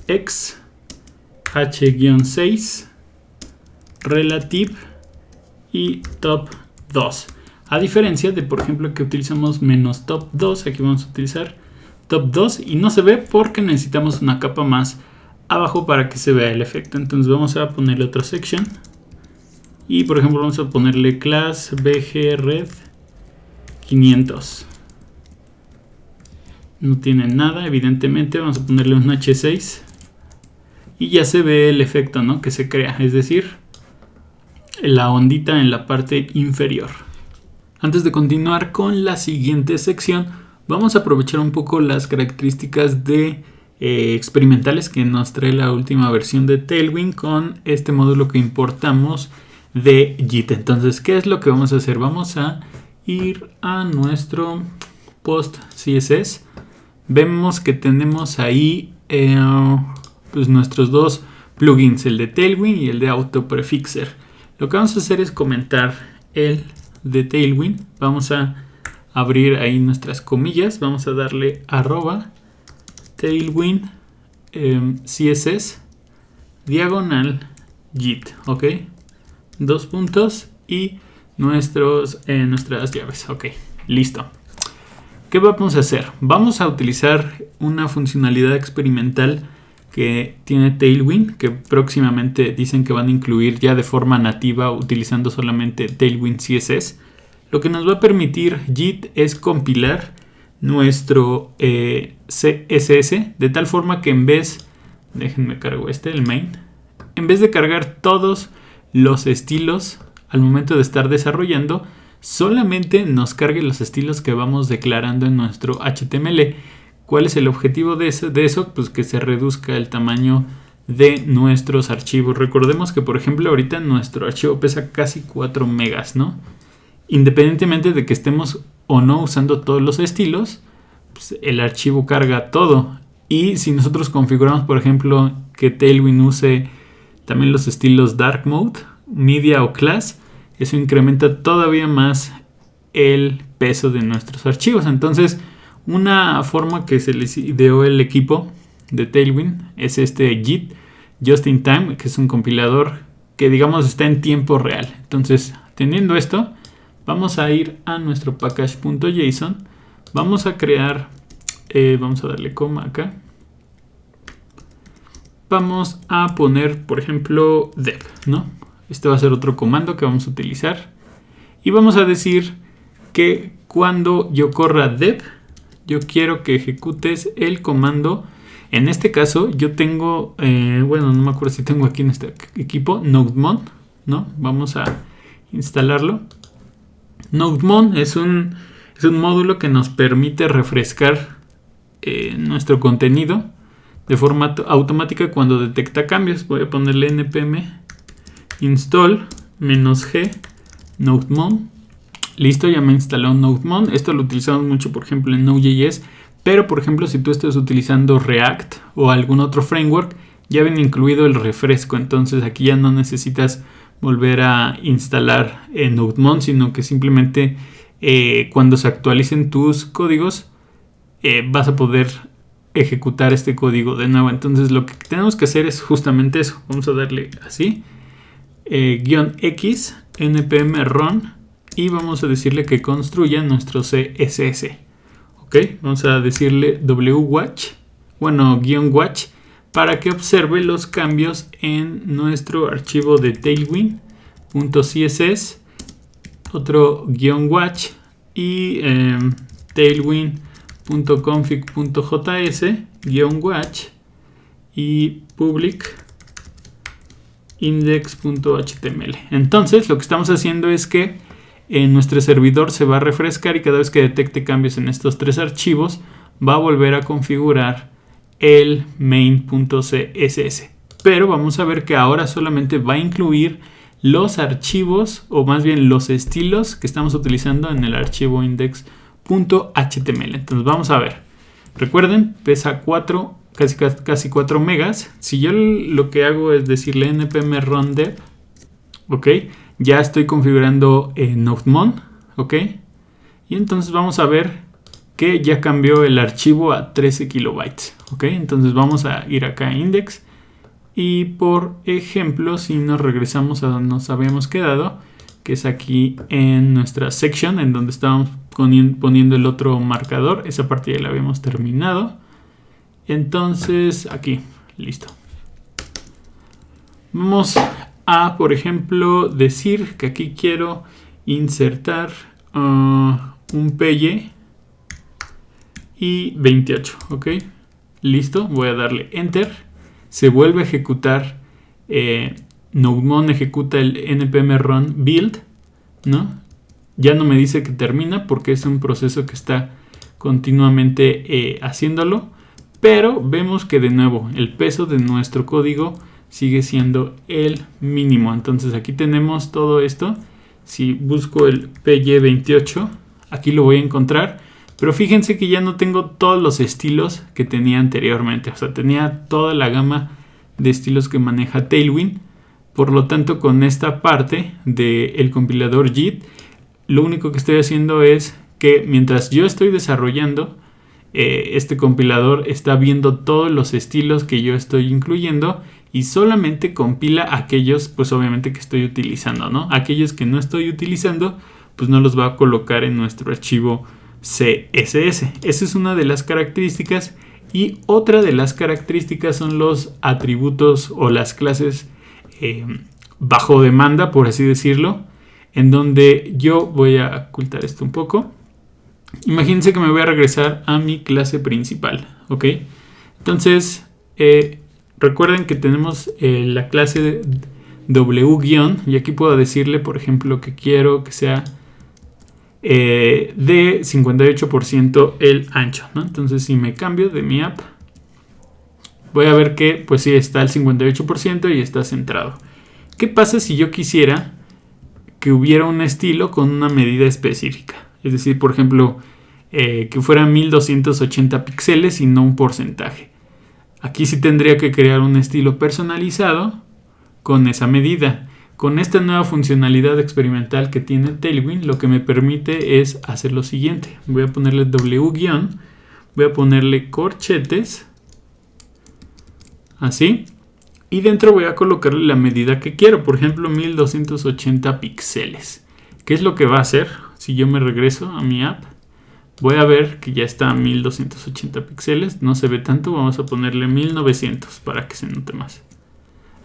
X H-6 Relative y Top 2. A diferencia de, por ejemplo, que utilizamos menos Top 2, aquí vamos a utilizar Top 2 y no se ve porque necesitamos una capa más abajo para que se vea el efecto. Entonces vamos a ponerle otro section. Y por ejemplo vamos a ponerle class BG Red 500. No tiene nada, evidentemente. Vamos a ponerle un H6. Y ya se ve el efecto, ¿no?, que se crea. Es decir, la ondita en la parte inferior. Antes de continuar con la siguiente sección, vamos a aprovechar un poco las características de experimentales que nos trae la última versión de Tailwind con este módulo que importamos de JIT. Entonces, ¿qué es lo que vamos a hacer? Vamos a ir a nuestro post CSS. Vemos que tenemos ahí pues nuestros dos plugins, el de Tailwind y el de AutoPrefixer. Lo que vamos a hacer es comentar el de Tailwind. Vamos a abrir ahí nuestras comillas. Vamos a darle @Tailwind CSS diagonal JIT. Ok. 2 puntos y nuestras llaves. Ok, listo. ¿Qué vamos a hacer? Vamos a utilizar una funcionalidad experimental que tiene Tailwind, que próximamente dicen que van a incluir ya de forma nativa utilizando solamente Tailwind CSS. Lo que nos va a permitir JIT es compilar nuestro CSS de tal forma que en vez, déjenme cargo el main, en vez de cargar todos los estilos al momento de estar desarrollando, solamente nos cargue los estilos que vamos declarando en nuestro HTML. ¿Cuál es el objetivo de eso? Pues que se reduzca el tamaño de nuestros archivos. Recordemos que, por ejemplo, ahorita nuestro archivo pesa casi 4 megas, ¿no? Independientemente de que estemos o no usando todos los estilos, pues el archivo carga todo. Y si nosotros configuramos, por ejemplo, que Tailwind use también los estilos Dark Mode, Media o Class, eso incrementa todavía más el peso de nuestros archivos. Entonces, una forma que se les ideó el equipo de Tailwind es este JIT, Just in Time, que es un compilador que, digamos, está en tiempo real. Entonces, teniendo esto, vamos a ir a nuestro package.json, vamos a crear, vamos a darle coma acá. Vamos a poner, por ejemplo, dev, ¿no? Este va a ser otro comando que vamos a utilizar. Y vamos a decir que cuando yo corra dev, yo quiero que ejecutes el comando. En este caso, yo tengo, bueno, no me acuerdo si tengo aquí en este equipo, NodeMon, ¿no? Vamos a instalarlo. NodeMon es un módulo que nos permite refrescar nuestro contenido de forma automática cuando detecta cambios. Voy a ponerle npm install -g NodeMon. Listo, ya me instaló NodeMon. Esto lo utilizamos mucho, por ejemplo, en Node.js. Pero, por ejemplo, si tú estás utilizando React o algún otro framework, ya viene incluido el refresco. Entonces aquí ya no necesitas volver a instalar NodeMon, sino que simplemente cuando se actualicen tus códigos vas a poder ejecutar este código de nuevo. Entonces lo que tenemos que hacer es justamente eso. Vamos a darle así, "-x npm run", y vamos a decirle que construya nuestro CSS. Ok, vamos a decirle "wwatch", "-watch", para que observe los cambios en nuestro archivo de tailwind.css, otro "-watch", y tailwind.config.js-watch y public index.html. Entonces lo que estamos haciendo es que nuestro servidor se va a refrescar y cada vez que detecte cambios en estos tres archivos va a volver a configurar el main.css. Pero vamos a ver que ahora solamente va a incluir los archivos, o más bien los estilos que estamos utilizando en el archivo index.html. Entonces vamos a ver. Recuerden, pesa casi 4 megas. Si yo lo que hago es decirle npm run dev, ok, ya estoy configurando NodeMon, ok, y entonces vamos a ver que ya cambió el archivo a 13 kilobytes, ok. Entonces vamos a ir acá a index y, por ejemplo, si nos regresamos a donde nos habíamos quedado, que es aquí en nuestra section, en donde estábamos poniendo el otro marcador, esa parte ya la habíamos terminado. Entonces aquí, listo. Vamos a, por ejemplo, decir que aquí quiero insertar un PY y 28, ok, listo. Voy a darle enter, se vuelve a ejecutar, NodeMon ejecuta el npm run build, ¿no? Ya no me dice que termina porque es un proceso que está continuamente haciéndolo, pero vemos que de nuevo el peso de nuestro código sigue siendo el mínimo. Entonces aquí tenemos todo esto. Si busco el PY28, aquí lo voy a encontrar, pero fíjense que ya no tengo todos los estilos que tenía anteriormente. O sea, tenía toda la gama de estilos que maneja Tailwind. Por lo tanto, con esta parte del compilador JIT, lo único que estoy haciendo es que mientras yo estoy desarrollando, este compilador está viendo todos los estilos que yo estoy incluyendo y solamente compila aquellos, pues obviamente, que estoy utilizando, ¿no? Aquellos que no estoy utilizando, pues no los va a colocar en nuestro archivo CSS. Esa es una de las características, y otra de las características son los atributos o las clases bajo demanda, por así decirlo, en donde yo voy a ocultar esto un poco. Imagínense que me voy a regresar a mi clase principal, ¿ok? Entonces, recuerden que tenemos la clase de w-, y aquí puedo decirle, por ejemplo, que quiero que sea de 58% el ancho, ¿no? Entonces, si me cambio de mi app, voy a ver que, pues sí, está el 58% y está centrado. ¿Qué pasa si yo quisiera que hubiera un estilo con una medida específica? Es decir, por ejemplo, que fuera 1280 píxeles y no un porcentaje. Aquí sí tendría que crear un estilo personalizado con esa medida. Con esta nueva funcionalidad experimental que tiene Tailwind, lo que me permite es hacer lo siguiente. Voy a ponerle w-, voy a ponerle corchetes, así, y dentro voy a colocarle la medida que quiero, por ejemplo 1280 píxeles. ¿Qué es lo que va a hacer? Si yo me regreso a mi app, voy a ver que ya está a 1280 píxeles. No se ve tanto, vamos a ponerle 1900 para que se note más.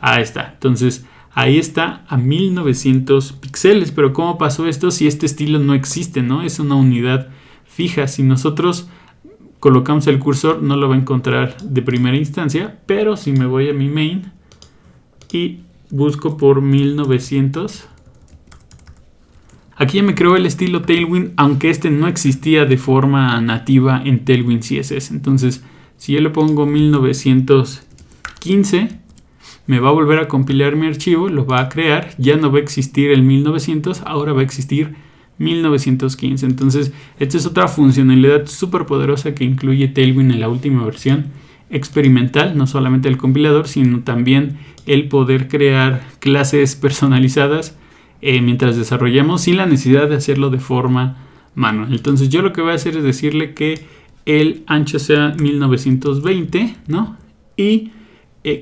Ahí está. Entonces, ahí está a 1900 píxeles. Pero ¿cómo pasó esto si este estilo no existe, ¿no? Es una unidad fija. Si nosotros colocamos el cursor, no lo va a encontrar de primera instancia. Pero si me voy a mi main y busco por 1900, aquí ya me creó el estilo Tailwind, aunque este no existía de forma nativa en Tailwind CSS. Entonces, si yo le pongo 1915, me va a volver a compilar mi archivo, lo va a crear. Ya no va a existir el 1900, ahora va a existir 1915. Entonces, esta es otra funcionalidad súper poderosa que incluye Tailwind en la última versión, experimental, no solamente el compilador, sino también el poder crear clases personalizadas mientras desarrollamos sin la necesidad de hacerlo de forma manual. Entonces yo lo que voy a hacer es decirle que el ancho sea 1920, ¿no? Y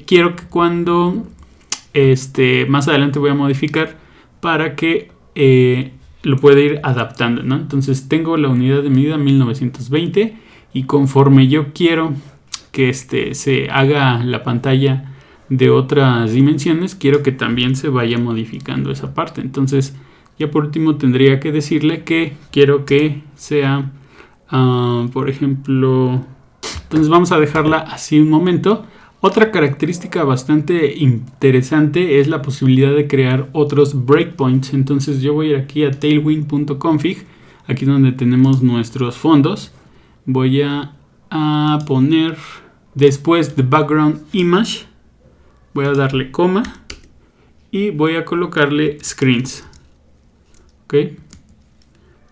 quiero que cuando más adelante voy a modificar para que lo pueda ir adaptando, ¿no? Entonces tengo la unidad de medida 1920 y conforme yo quiero que se haga la pantalla de otras dimensiones, quiero que también se vaya modificando esa parte. Entonces ya por último tendría que decirle que quiero que sea por ejemplo, entonces vamos a dejarla así un momento. Otra característica bastante interesante es la posibilidad de crear otros breakpoints. Entonces yo voy a ir aquí a tailwind.config, aquí donde tenemos nuestros fondos. Voy a poner después de background image, voy a darle coma y voy a colocarle screens. Ok,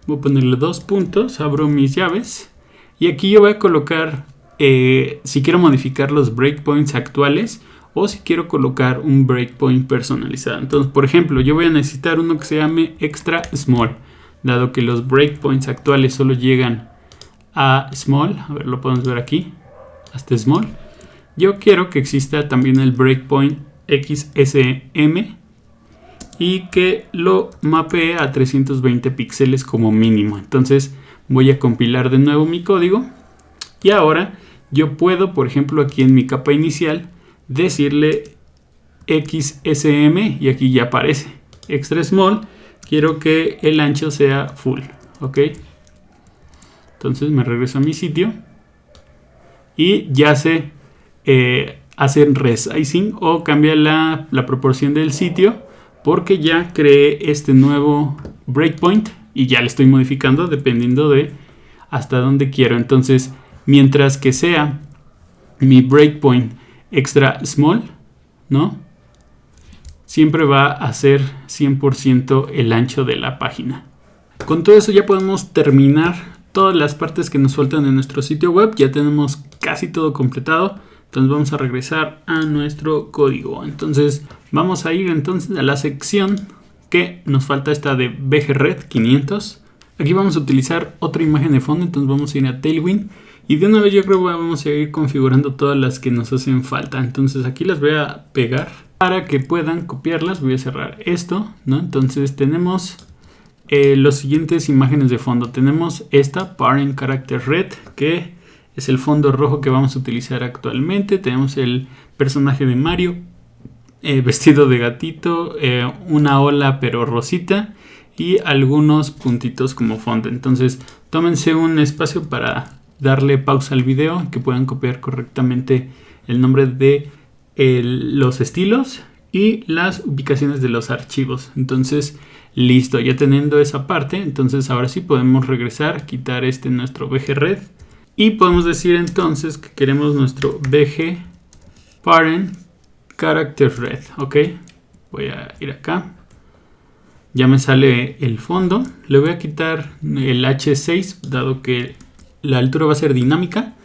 voy a ponerle 2 puntos, abro mis llaves y aquí yo voy a colocar si quiero modificar los breakpoints actuales o si quiero colocar un breakpoint personalizado. Entonces, por ejemplo, yo voy a necesitar uno que se llame extra small, dado que los breakpoints actuales solo llegan a small. A ver, lo podemos ver aquí, hasta small. Yo quiero que exista también el breakpoint XSM y que lo mapee a 320 píxeles como mínimo. Entonces voy a compilar de nuevo mi código y ahora yo puedo, por ejemplo, aquí en mi capa inicial decirle XSM y aquí ya aparece extra small. Quiero que el ancho sea full, ok. Entonces me regreso a mi sitio y ya se hace resizing o cambia la proporción del sitio, porque ya creé este nuevo breakpoint y ya le estoy modificando dependiendo de hasta dónde quiero. Entonces, mientras que sea mi breakpoint extra small, ¿no? Siempre va a ser 100% el ancho de la página. Con todo eso ya podemos terminar todas las partes que nos faltan en nuestro sitio web. Ya tenemos casi todo completado. Entonces vamos a regresar a nuestro código. Entonces vamos a ir entonces a la sección que nos falta, esta de BGRed 500. Aquí vamos a utilizar otra imagen de fondo. Entonces vamos a ir a Tailwind. Y de una vez yo creo que vamos a ir configurando todas las que nos hacen falta. Entonces aquí las voy a pegar para que puedan copiarlas. Voy a cerrar esto, ¿no? Entonces tenemos los siguientes imágenes de fondo. Tenemos esta Parent Character Red, que es el fondo rojo que vamos a utilizar actualmente. Tenemos el personaje de Mario vestido de gatito, una ola pero rosita y algunos puntitos como fondo. Entonces tómense un espacio para darle pausa al video, que puedan copiar correctamente el nombre de los estilos y las ubicaciones de los archivos. Entonces listo, ya teniendo esa parte, entonces ahora sí podemos regresar, quitar nuestro BGRed y podemos decir entonces que queremos nuestro BG Parent Character Red. Ok, voy a ir acá, ya me sale el fondo, le voy a quitar el H6 dado que la altura va a ser dinámica.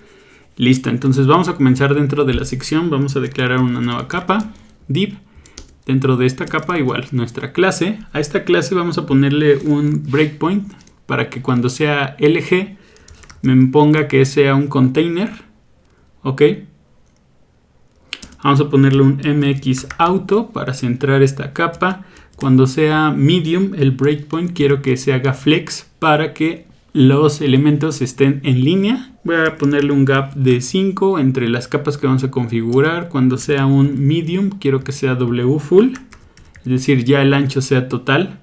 Listo, entonces vamos a comenzar dentro de la sección. Vamos a declarar una nueva capa, div. Dentro de esta capa igual nuestra clase. A esta clase vamos a ponerle un breakpoint para que cuando sea LG me ponga que sea un container. Ok, vamos a ponerle un MX auto para centrar esta capa. Cuando sea medium el breakpoint quiero que se haga flex para que los elementos estén en línea. Voy a ponerle un gap de 5 entre las capas que vamos a configurar. Cuando sea un medium quiero que sea W full, es decir, ya el ancho sea total.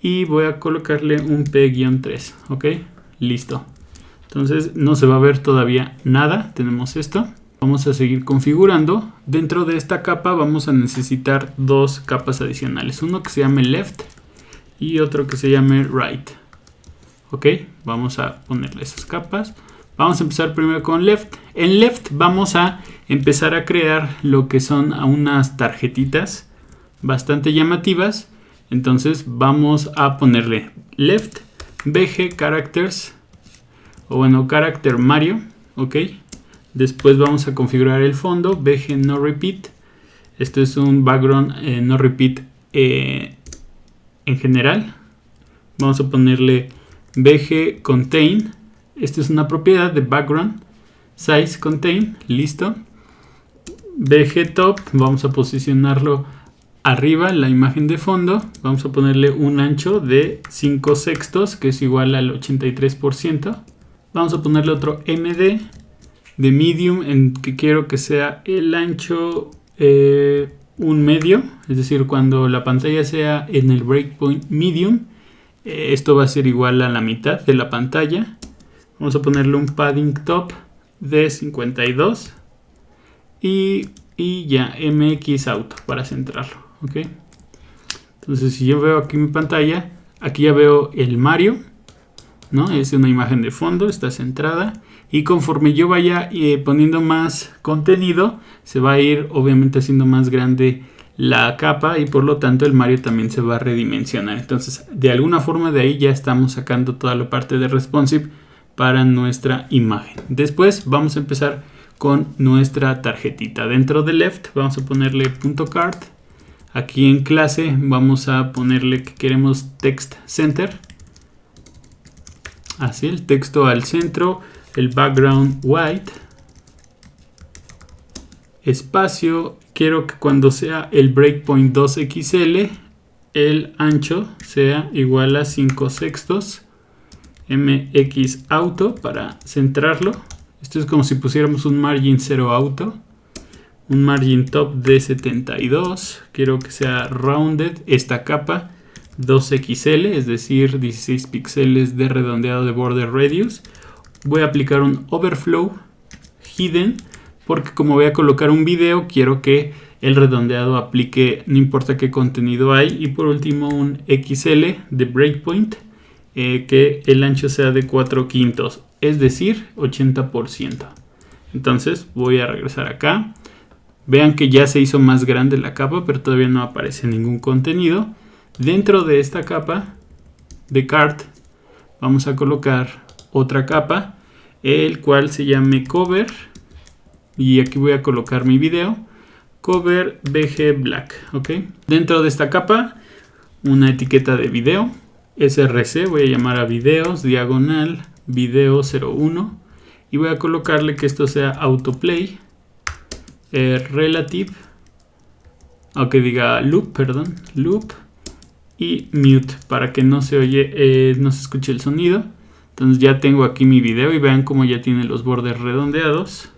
Y voy a colocarle un P-3. Ok, listo. Entonces no se va a ver todavía nada. Tenemos esto. Vamos a seguir configurando. Dentro de esta capa vamos a necesitar dos capas adicionales. Uno que se llame left y otro que se llame right. Ok, vamos a ponerle esas capas. Vamos a empezar primero con left. En left vamos a empezar a crear lo que son unas tarjetitas bastante llamativas. Entonces vamos a ponerle left BG characters, o bueno, character Mario. Ok, Después vamos a configurar el fondo, BG No Repeat. Esto es un background no repeat en general. Vamos a ponerle BG Contain. Esta es una propiedad de background. Size Contain, listo. BG Top, vamos a posicionarlo arriba, la imagen de fondo. Vamos a ponerle un ancho de 5/6, que es igual al 83%. Vamos a ponerle otro MD de medium, en que quiero que sea el ancho un medio, es decir, cuando la pantalla sea en el breakpoint medium, esto va a ser igual a la mitad de la pantalla. Vamos a ponerle un padding top de 52 y ya MX auto para centrarlo, ¿ok? Entonces, si yo veo aquí mi pantalla, aquí ya veo el Mario, ¿no? Es una imagen de fondo, está centrada. Y conforme yo vaya poniendo más contenido, se va a ir obviamente haciendo más grande la capa y por lo tanto el Mario también se va a redimensionar. Entonces, de alguna forma de ahí ya estamos sacando toda la parte de responsive para nuestra imagen. Después vamos a empezar con nuestra tarjetita. Dentro de left vamos a ponerle .card. Aquí en clase vamos a ponerle que queremos text center. Así, el texto al centro. El background white, espacio, quiero que cuando sea el breakpoint 2XL, el ancho sea igual a 5/6, MX auto para centrarlo. Esto es como si pusiéramos un margin 0 auto, un margin top de 72, quiero que sea rounded esta capa 2XL, es decir 16 píxeles de redondeado de border radius. Voy a aplicar un overflow hidden porque como voy a colocar un video, quiero que el redondeado aplique no importa qué contenido hay. Y por último un XL de breakpoint, que el ancho sea de 4/5, es decir 80%. Entonces voy a regresar acá. Vean que ya se hizo más grande la capa, pero todavía no aparece ningún contenido. Dentro de esta capa de card vamos a colocar otra capa, el cual se llame cover, y aquí voy a colocar mi video, cover BG black, ¿ok? Dentro de esta capa una etiqueta de video, src, voy a llamar a videos, diagonal, video 01, y voy a colocarle que esto sea autoplay, relative, aunque diga loop, perdón, loop, y mute, para que no se oye, no se escuche el sonido. Entonces ya tengo aquí mi video y vean cómo ya tiene los bordes redondeados.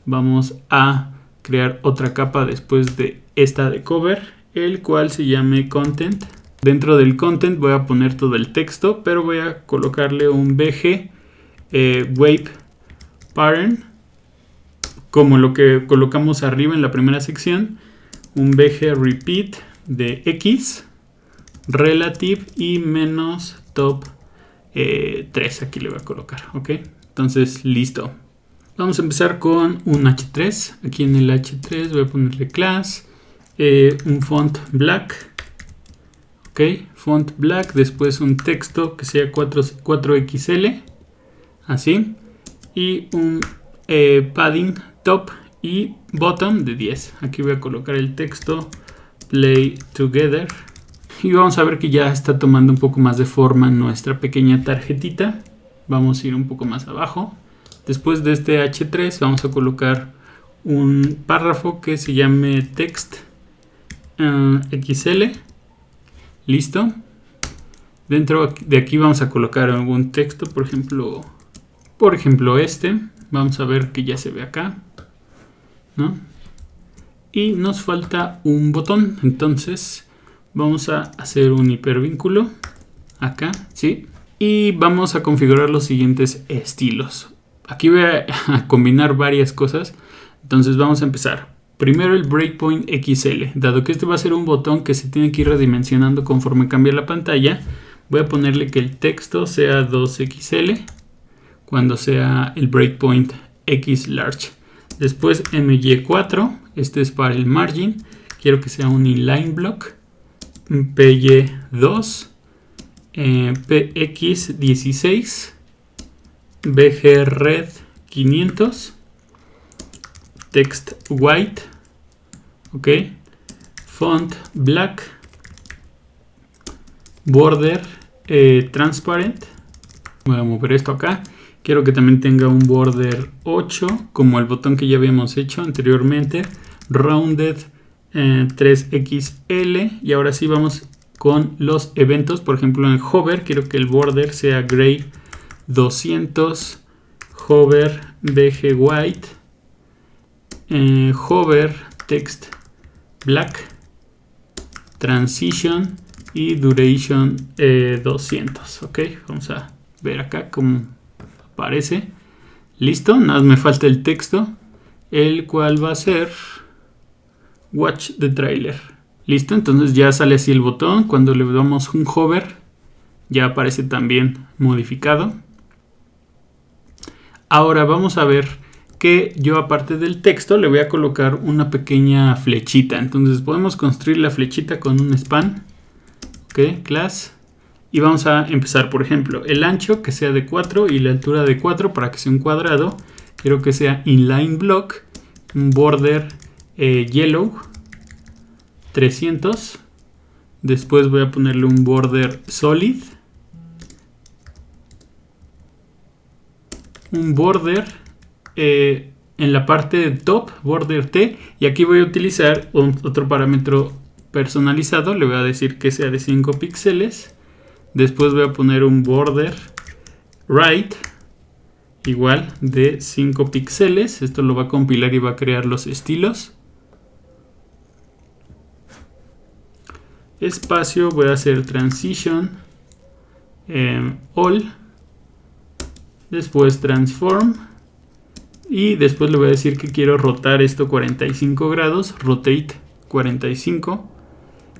Vamos a crear otra capa después de esta de cover, el cual se llame content. Dentro del content voy a poner todo el texto, pero voy a colocarle un BG wave pattern, como lo que colocamos arriba en la primera sección. Un BG repeat de X, relative y menos top 3, aquí le voy a colocar, ok. Entonces listo, vamos a empezar con un H3. Aquí en el H3 voy a ponerle class, un font black, ok, font black, después un texto que sea 4XL, así, y un padding top y bottom de 10. Aquí voy a colocar el texto play together. Y vamos a ver que ya está tomando un poco más de forma nuestra pequeña tarjetita. Vamos a ir un poco más abajo. Después de este H3 vamos a colocar un párrafo que se llame text XL. Listo. Dentro de aquí vamos a colocar algún texto, por ejemplo este. Vamos a ver que ya se ve acá, ¿no? Y nos falta un botón, entonces vamos a hacer un hipervínculo acá, ¿sí? Y vamos a configurar los siguientes estilos. Aquí voy a combinar varias cosas, entonces vamos a empezar. Primero el breakpoint XL, dado que este va a ser un botón que se tiene que ir redimensionando conforme cambia la pantalla, voy a ponerle que el texto sea 2XL cuando sea el breakpoint X large. Después MY4, este es para el margin, quiero que sea un inline block. PY2, PX16, BG red 500, text white, ok, font black, border transparent. Voy a mover esto acá. Quiero que también tenga un border 8, como el botón que ya habíamos hecho anteriormente. Rounded 3XL. Y ahora sí vamos con los eventos. Por ejemplo, en hover quiero que el border sea gray 200. Hover BG white. Hover text black. Transition y duration 200. Ok, vamos a ver acá cómo aparece. Listo, nada más me falta el texto, el cual va a ser watch the trailer. Listo, entonces ya sale así el botón. Cuando le damos un hover ya aparece también modificado. Ahora vamos a ver que yo, aparte del texto, le voy a colocar una pequeña flechita. Entonces podemos construir la flechita con un span. Ok, class. Y vamos a empezar, por ejemplo, el ancho que sea de 4 y la altura de 4 para que sea un cuadrado. Quiero que sea inline block, un border yellow 300. Después voy a ponerle un border solid, un border en la parte de top, border T, y aquí voy a utilizar otro parámetro personalizado. Le voy a decir que sea de 5 píxeles. Después voy a poner un border right igual de 5 píxeles. Esto lo va a compilar y va a crear los estilos. Espacio, voy a hacer transition all. Después transform. Y después le voy a decir que quiero rotar esto 45 grados. Rotate 45.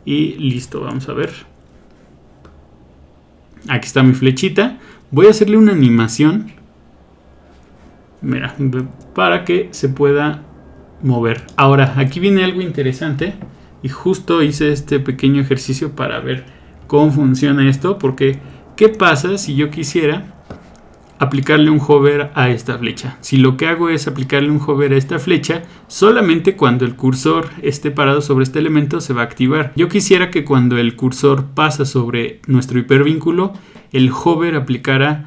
Y listo, vamos a ver. Aquí está mi flechita. Voy a hacerle una animación. Mira, para que se pueda mover. Ahora, aquí viene algo interesante. Y justo hice este pequeño ejercicio para ver cómo funciona esto. Porque, ¿qué pasa si yo quisiera aplicarle un hover a esta flecha? Si lo que hago es aplicarle un hover a esta flecha, solamente cuando el cursor esté parado sobre este elemento se va a activar. Yo quisiera que cuando el cursor pasa sobre nuestro hipervínculo, el hover aplicara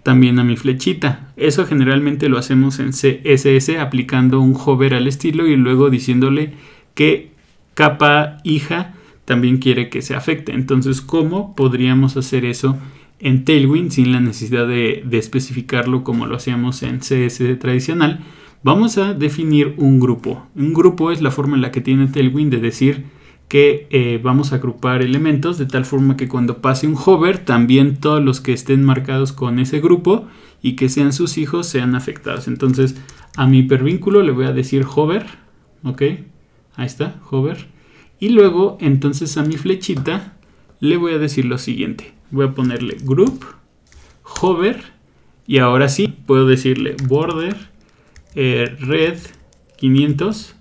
también a mi flechita. Eso generalmente lo hacemos en CSS, aplicando un hover al estilo y luego diciéndole que capa hija también quiere que se afecte. Entonces, ¿cómo podríamos hacer eso en Tailwind sin la necesidad de especificarlo como lo hacíamos en CSS tradicional? Vamos a definir un grupo. Un grupo es la forma en la que tiene Tailwind de decir que vamos a agrupar elementos de tal forma que cuando pase un hover, también todos los que estén marcados con ese grupo y que sean sus hijos sean afectados. Entonces, a mi hipervínculo le voy a decir hover. Ok, ahí está, hover. Y luego, entonces, a mi flechita le voy a decir lo siguiente. Voy a ponerle group, hover, y ahora sí puedo decirle border red 500.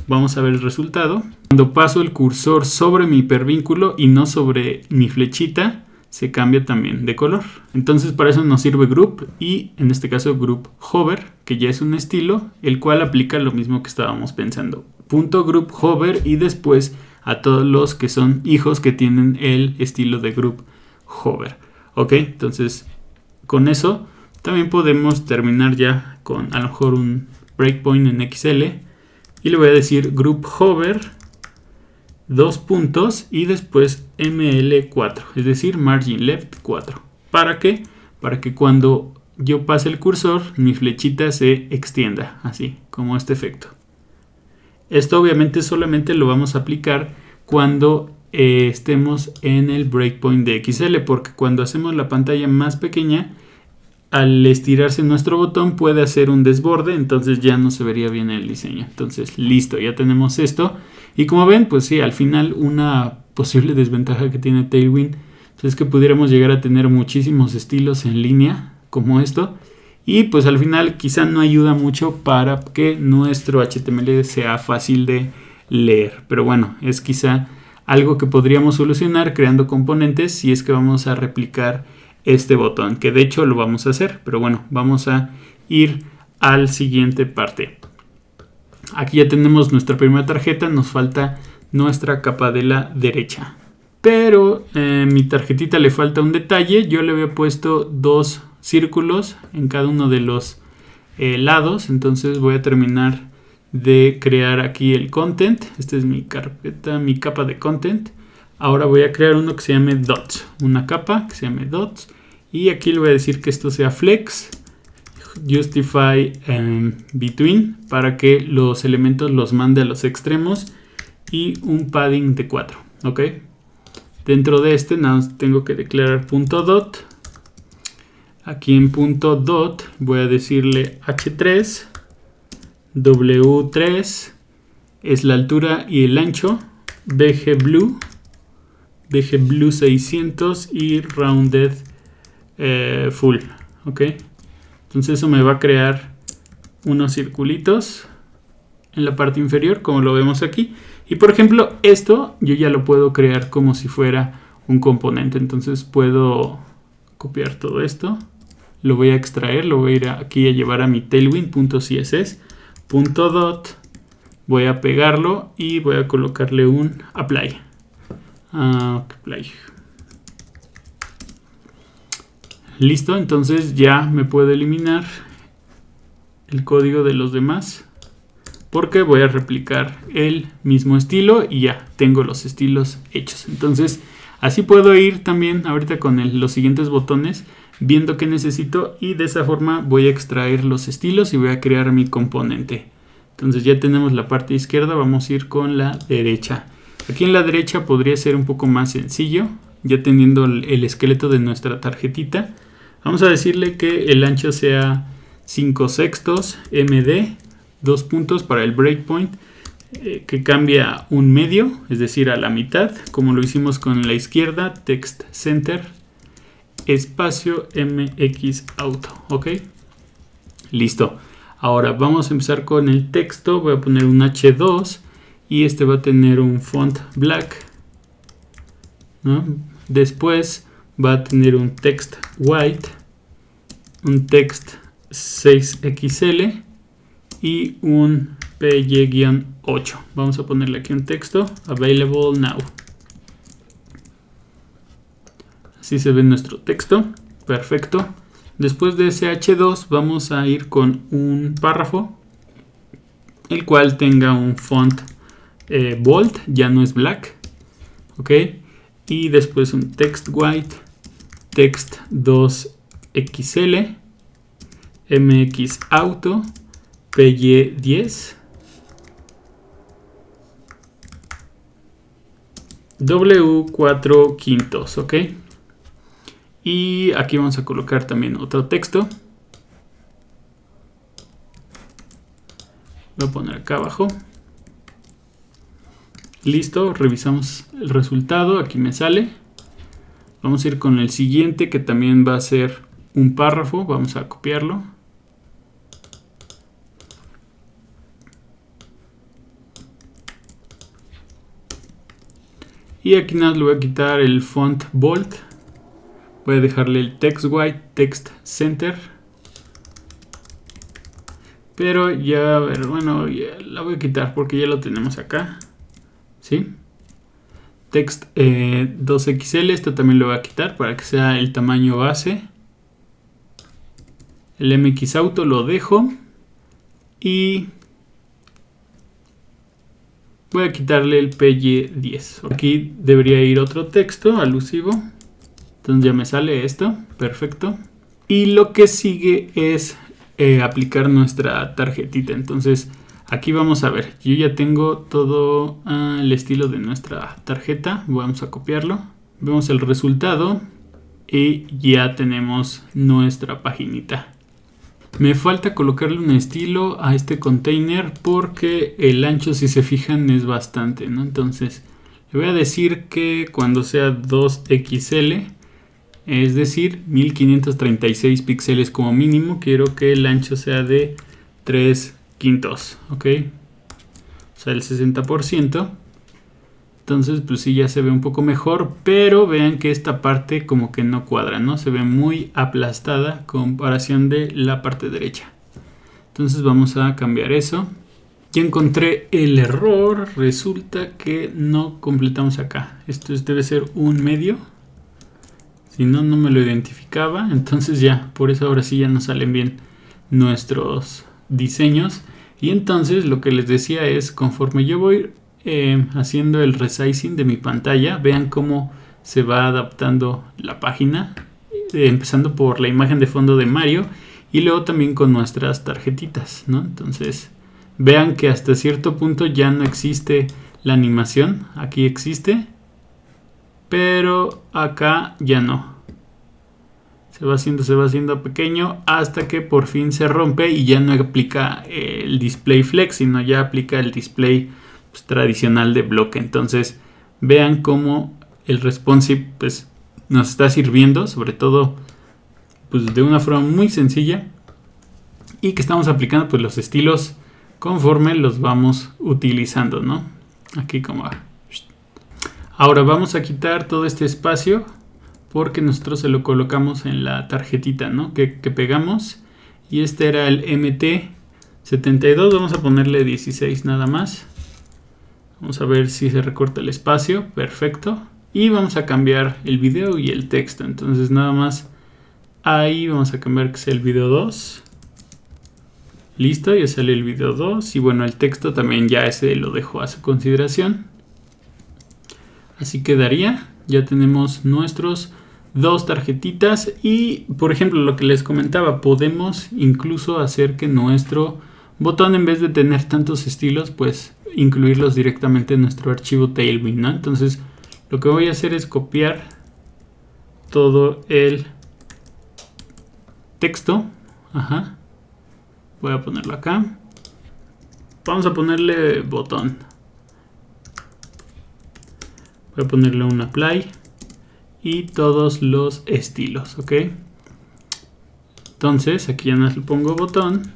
Vamos a ver el resultado. Cuando paso el cursor sobre mi hipervínculo y no sobre mi flechita, se cambia también de color. Entonces para eso nos sirve group y en este caso group hover, que ya es un estilo, el cual aplica lo mismo que estábamos pensando. Punto group hover y después a todos los que son hijos que tienen el estilo de group hover. Ok, entonces con eso también podemos terminar ya con a lo mejor un breakpoint en XL y le voy a decir group hover 2 puntos y después ML4, es decir margin left 4. ¿Para qué? Para que cuando yo pase el cursor mi flechita se extienda así como este efecto. Esto obviamente solamente lo vamos a aplicar cuando estemos en el breakpoint de XL, porque cuando hacemos la pantalla más pequeña, al estirarse nuestro botón puede hacer un desborde, entonces ya no se vería bien el diseño. Entonces listo, ya tenemos esto. Y como ven, pues sí, al final una posible desventaja que tiene Tailwind es que pudiéramos llegar a tener muchísimos estilos en línea como esto. Y pues al final quizá no ayuda mucho para que nuestro HTML sea fácil de leer. Pero bueno, es quizá algo que podríamos solucionar creando componentes si es que vamos a replicar este botón, que de hecho lo vamos a hacer. Pero bueno, vamos a ir al siguiente parte. aquí ya tenemos nuestra primera tarjeta, nos falta nuestra capa de la derecha. Pero mi tarjetita le falta un detalle. Yo le había puesto 2 círculos en cada uno de los lados. Entonces voy a terminar de crear aquí el content. Esta es mi carpeta, mi capa de content. Ahora voy a crear uno que se llame dots. Una capa que se llame dots. Y aquí le voy a decir que esto sea flex. Justify between, para que los elementos los mande a los extremos. Y un padding de 4. ¿Ok? Dentro de este nada más tengo que declarar .dot. Aquí en .dot voy a decirle h3, w3 es la altura y el ancho, bgblue 600 y rounded full. ¿Ok? Entonces eso me va a crear unos circulitos en la parte inferior, como lo vemos aquí. Y por ejemplo, esto yo ya lo puedo crear como si fuera un componente. Entonces puedo copiar todo esto. Lo voy a extraer, lo voy a ir aquí a llevar a mi tailwind.css. .dot. Voy a pegarlo y voy a colocarle un apply. Listo, entonces ya me puedo eliminar el código de los demás, porque voy a replicar el mismo estilo y ya tengo los estilos hechos. Entonces así puedo ir también ahorita con los siguientes botones viendo qué necesito, y de esa forma voy a extraer los estilos y voy a crear mi componente. Entonces ya tenemos la parte izquierda, vamos a ir con la derecha. Aquí en la derecha podría ser un poco más sencillo, ya teniendo el esqueleto de nuestra tarjetita. Vamos a decirle que el ancho sea 5/6 md, 2 puntos para el breakpoint, que cambia un medio, es decir, a la mitad, como lo hicimos con la izquierda, text center, espacio mx auto. Ok, listo. Ahora vamos a empezar con el texto. Voy a poner un h2 y este va a tener un font black, ¿no? Después va a tener un text white, un text 6xl y un py-8. Vamos a ponerle aquí un texto available now. Así se ve nuestro texto. Perfecto. Después de ese h2 vamos a ir con un párrafo, el cual tenga un font bold, ya no es black. Ok. Y después un text white, text 2xl, mx auto, py10, w4 quintos. Ok. Y aquí vamos a colocar también otro texto. Voy a poner acá abajo. Listo, revisamos el resultado. Aquí me sale. Vamos a ir con el siguiente, que también va a ser un párrafo. Vamos a copiarlo. Y aquí nada, le voy a quitar el font bold. Voy a dejarle el text white, text center. Pero ya, a ver, bueno, ya la voy a quitar porque ya lo tenemos acá. ¿Sí? Text 2xl, esto también lo voy a quitar para que sea el tamaño base. El mx auto lo dejo. Y voy a quitarle el py10. Aquí debería ir otro texto alusivo. Entonces ya me sale esto, perfecto. Y lo que sigue es aplicar nuestra tarjetita. Entonces aquí vamos a ver, yo ya tengo todo el estilo de nuestra tarjeta. Vamos a copiarlo. Vemos el resultado y ya tenemos nuestra paginita. Me falta colocarle un estilo a este container porque el ancho, si se fijan, es bastante, ¿no? Entonces le voy a decir que cuando sea 2xl, es decir, 1536 píxeles como mínimo, quiero que el ancho sea de 3 quintos, ¿ok? O sea, el 60%. Entonces, pues sí, ya se ve un poco mejor, pero vean que esta parte como que no cuadra, ¿no? Se ve muy aplastada a comparación de la parte derecha. Entonces vamos a cambiar eso. Ya encontré el error. Resulta que no completamos acá. Esto debe ser un medio. Si no, no me lo identificaba. Entonces ya, por eso ahora sí ya nos salen bien nuestros diseños. Y entonces lo que les decía es, conforme yo voy haciendo el resizing de mi pantalla, vean cómo se va adaptando la página. Empezando por la imagen de fondo de Mario. Y luego también con nuestras tarjetitas, ¿no? Entonces, vean que hasta cierto punto ya no existe la animación. Aquí existe, pero acá ya no. Se va haciendo pequeño hasta que por fin se rompe y ya no aplica el display flex, sino ya aplica el display pues, tradicional de bloque. Entonces, vean cómo el responsive pues, nos está sirviendo, sobre todo pues, de una forma muy sencilla, y que estamos aplicando pues, los estilos conforme los vamos utilizando, ¿no? Aquí como va. Ahora vamos a quitar todo este espacio porque nosotros se lo colocamos en la tarjetita, ¿no? que pegamos, y este era el MT72. Vamos a ponerle 16 nada más. Vamos a ver si se recorta el espacio. Perfecto. Y vamos a cambiar el video y el texto. Entonces nada más ahí vamos a cambiar que sea el video 2. Listo, ya sale el video 2. Y bueno, el texto también ya ese lo dejo a su consideración. Así quedaría. Ya tenemos nuestros dos tarjetitas. Y por ejemplo, lo que les comentaba, podemos incluso hacer que nuestro botón, en vez de tener tantos estilos, pues incluirlos directamente en nuestro archivo Tailwind, ¿no? Entonces lo que voy a hacer es copiar todo el texto. Ajá. Voy a ponerlo acá. Vamos a ponerle botón. Voy a ponerle un apply. Y todos los estilos, ¿ok? Entonces aquí ya nos le pongo botón.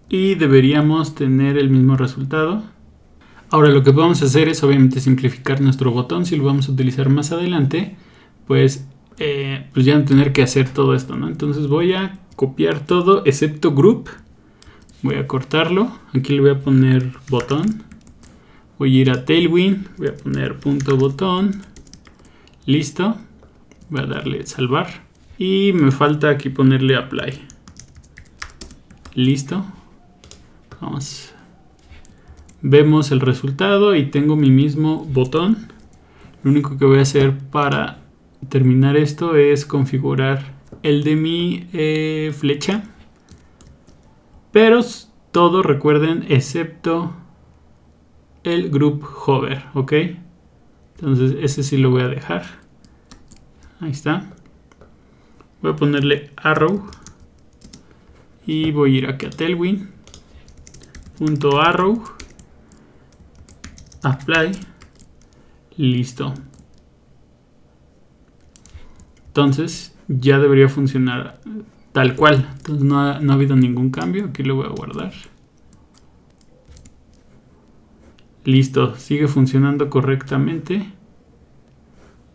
Y deberíamos tener el mismo resultado. Ahora lo que vamos a hacer es obviamente simplificar nuestro botón. Si lo vamos a utilizar más adelante, pues ya no tener que hacer todo esto, ¿no? Entonces voy a copiar todo excepto group. Voy a cortarlo. Aquí le voy a poner botón. Voy a ir a Tailwind. Voy a poner punto botón. Listo. Voy a darle salvar. Y me falta aquí ponerle apply. Listo. Vamos. Vemos el resultado y tengo mi mismo botón. Lo único que voy a hacer para terminar esto es configurar el de mi flecha. Pero todo, recuerden, excepto el group hover, ¿ok? Entonces ese sí lo voy a dejar. Ahí está. Voy a ponerle arrow. Y voy a ir aquí a Tailwind. Punto arrow. Apply. Listo. Entonces ya debería funcionar tal cual. Entonces no ha habido ningún cambio. Aquí lo voy a guardar. Listo. Sigue funcionando correctamente.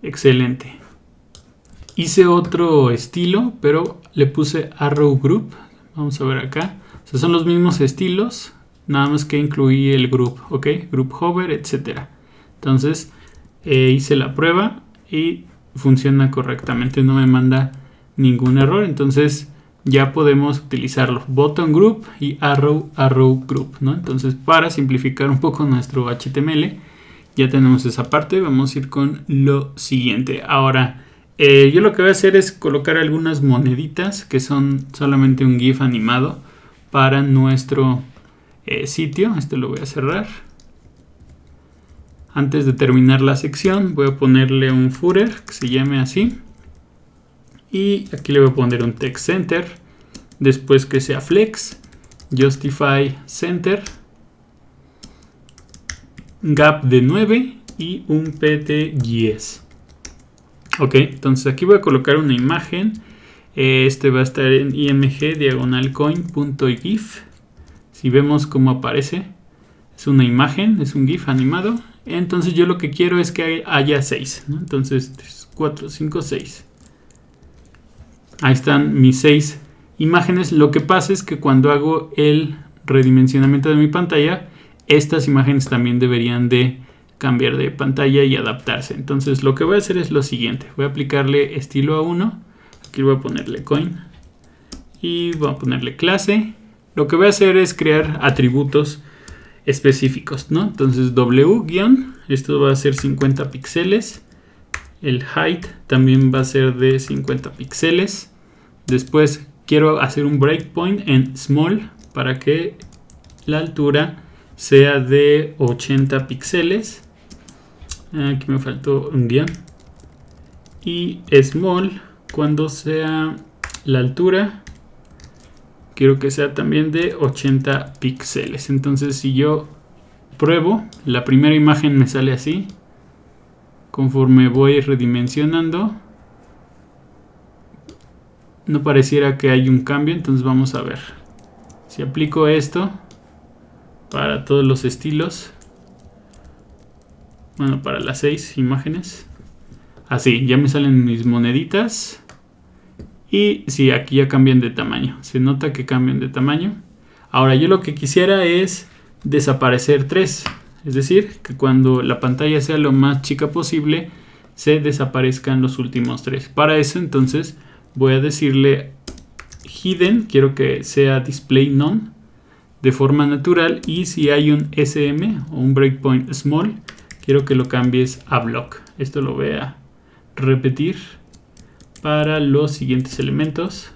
Excelente. Hice otro estilo, pero le puse arrow group. Vamos a ver acá. O sea, son los mismos estilos. Nada más que incluí el group. ¿Ok? Group hover, etcétera. Entonces hice la prueba y funciona correctamente. No me manda ningún error. Entonces ya podemos utilizarlo. Button group y arrow group, ¿no? Entonces para simplificar un poco nuestro HTML, ya tenemos esa parte. Vamos a ir con lo siguiente. Ahora, yo lo que voy a hacer es colocar algunas moneditas que son solamente un GIF animado para nuestro sitio. Este lo voy a cerrar. Antes de terminar la sección voy a ponerle un footer que se llame así. Y aquí le voy a poner un text center. Después que sea flex. Justify center. Gap de 9 y un pt10. Ok, entonces aquí voy a colocar una imagen. Este va a estar en img diagonal coin.gif. Si vemos cómo aparece, es una imagen, es un GIF animado. Entonces yo lo que quiero es que haya 6, ¿no? Entonces 3, 4, 5, 6. Ahí están mis 6 imágenes. Lo que pasa es que cuando hago el redimensionamiento de mi pantalla, estas imágenes también deberían de cambiar de pantalla y adaptarse. Entonces lo que voy a hacer es lo siguiente. Voy a aplicarle estilo A1. Aquí voy a ponerle coin. Y voy a ponerle clase. Lo que voy a hacer es crear atributos específicos, ¿no? Entonces w- esto va a ser 50 píxeles. El height también va a ser de 50 píxeles. Después quiero hacer un breakpoint en small para que la altura sea de 80 píxeles. Aquí me faltó un guión. Y small, cuando sea la altura, quiero que sea también de 80 píxeles. Entonces si yo pruebo, la primera imagen me sale así. Conforme voy redimensionando, no pareciera que hay un cambio. Entonces vamos a ver. Si aplico esto para todos los estilos, bueno, para las 6 imágenes, así ya me salen mis moneditas. Y sí, aquí ya cambian de tamaño. Se nota que cambian de tamaño. Ahora yo lo que quisiera es desaparecer 3. Es decir, que cuando la pantalla sea lo más chica posible, se desaparezcan los últimos 3. Para eso entonces voy a decirle hidden. Quiero que sea display none de forma natural. Y si hay un SM o un breakpoint small, quiero que lo cambies a block. Esto lo voy a repetir para los siguientes elementos.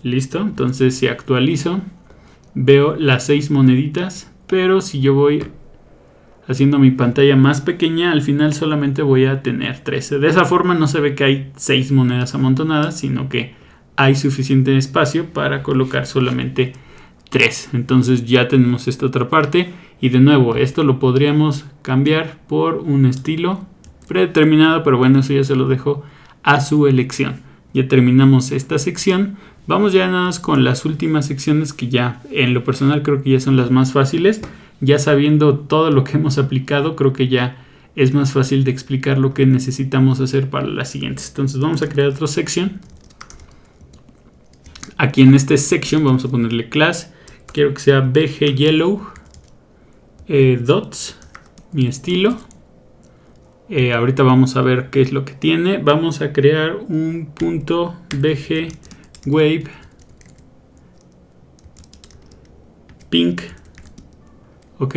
Listo. Entonces si actualizo, veo las 6 moneditas. Pero si yo voy haciendo mi pantalla más pequeña, al final solamente voy a tener 13. De esa forma no se ve que hay 6 monedas amontonadas, sino que hay suficiente espacio para colocar solamente 3. Entonces ya tenemos esta otra parte. Y de nuevo, esto lo podríamos cambiar por un estilo predeterminado, pero bueno, eso ya se lo dejo a su elección. Ya terminamos esta sección. Vamos ya nada más con las últimas secciones, que ya en lo personal creo que ya son las más fáciles. Ya sabiendo todo lo que hemos aplicado, creo que ya es más fácil de explicar lo que necesitamos hacer para las siguientes. Entonces vamos a crear otra sección. Aquí en este section vamos a ponerle class. Quiero que sea bg yellow dots, mi estilo. Ahorita vamos a ver qué es lo que tiene. Vamos a crear un punto bg wave pink. Ok,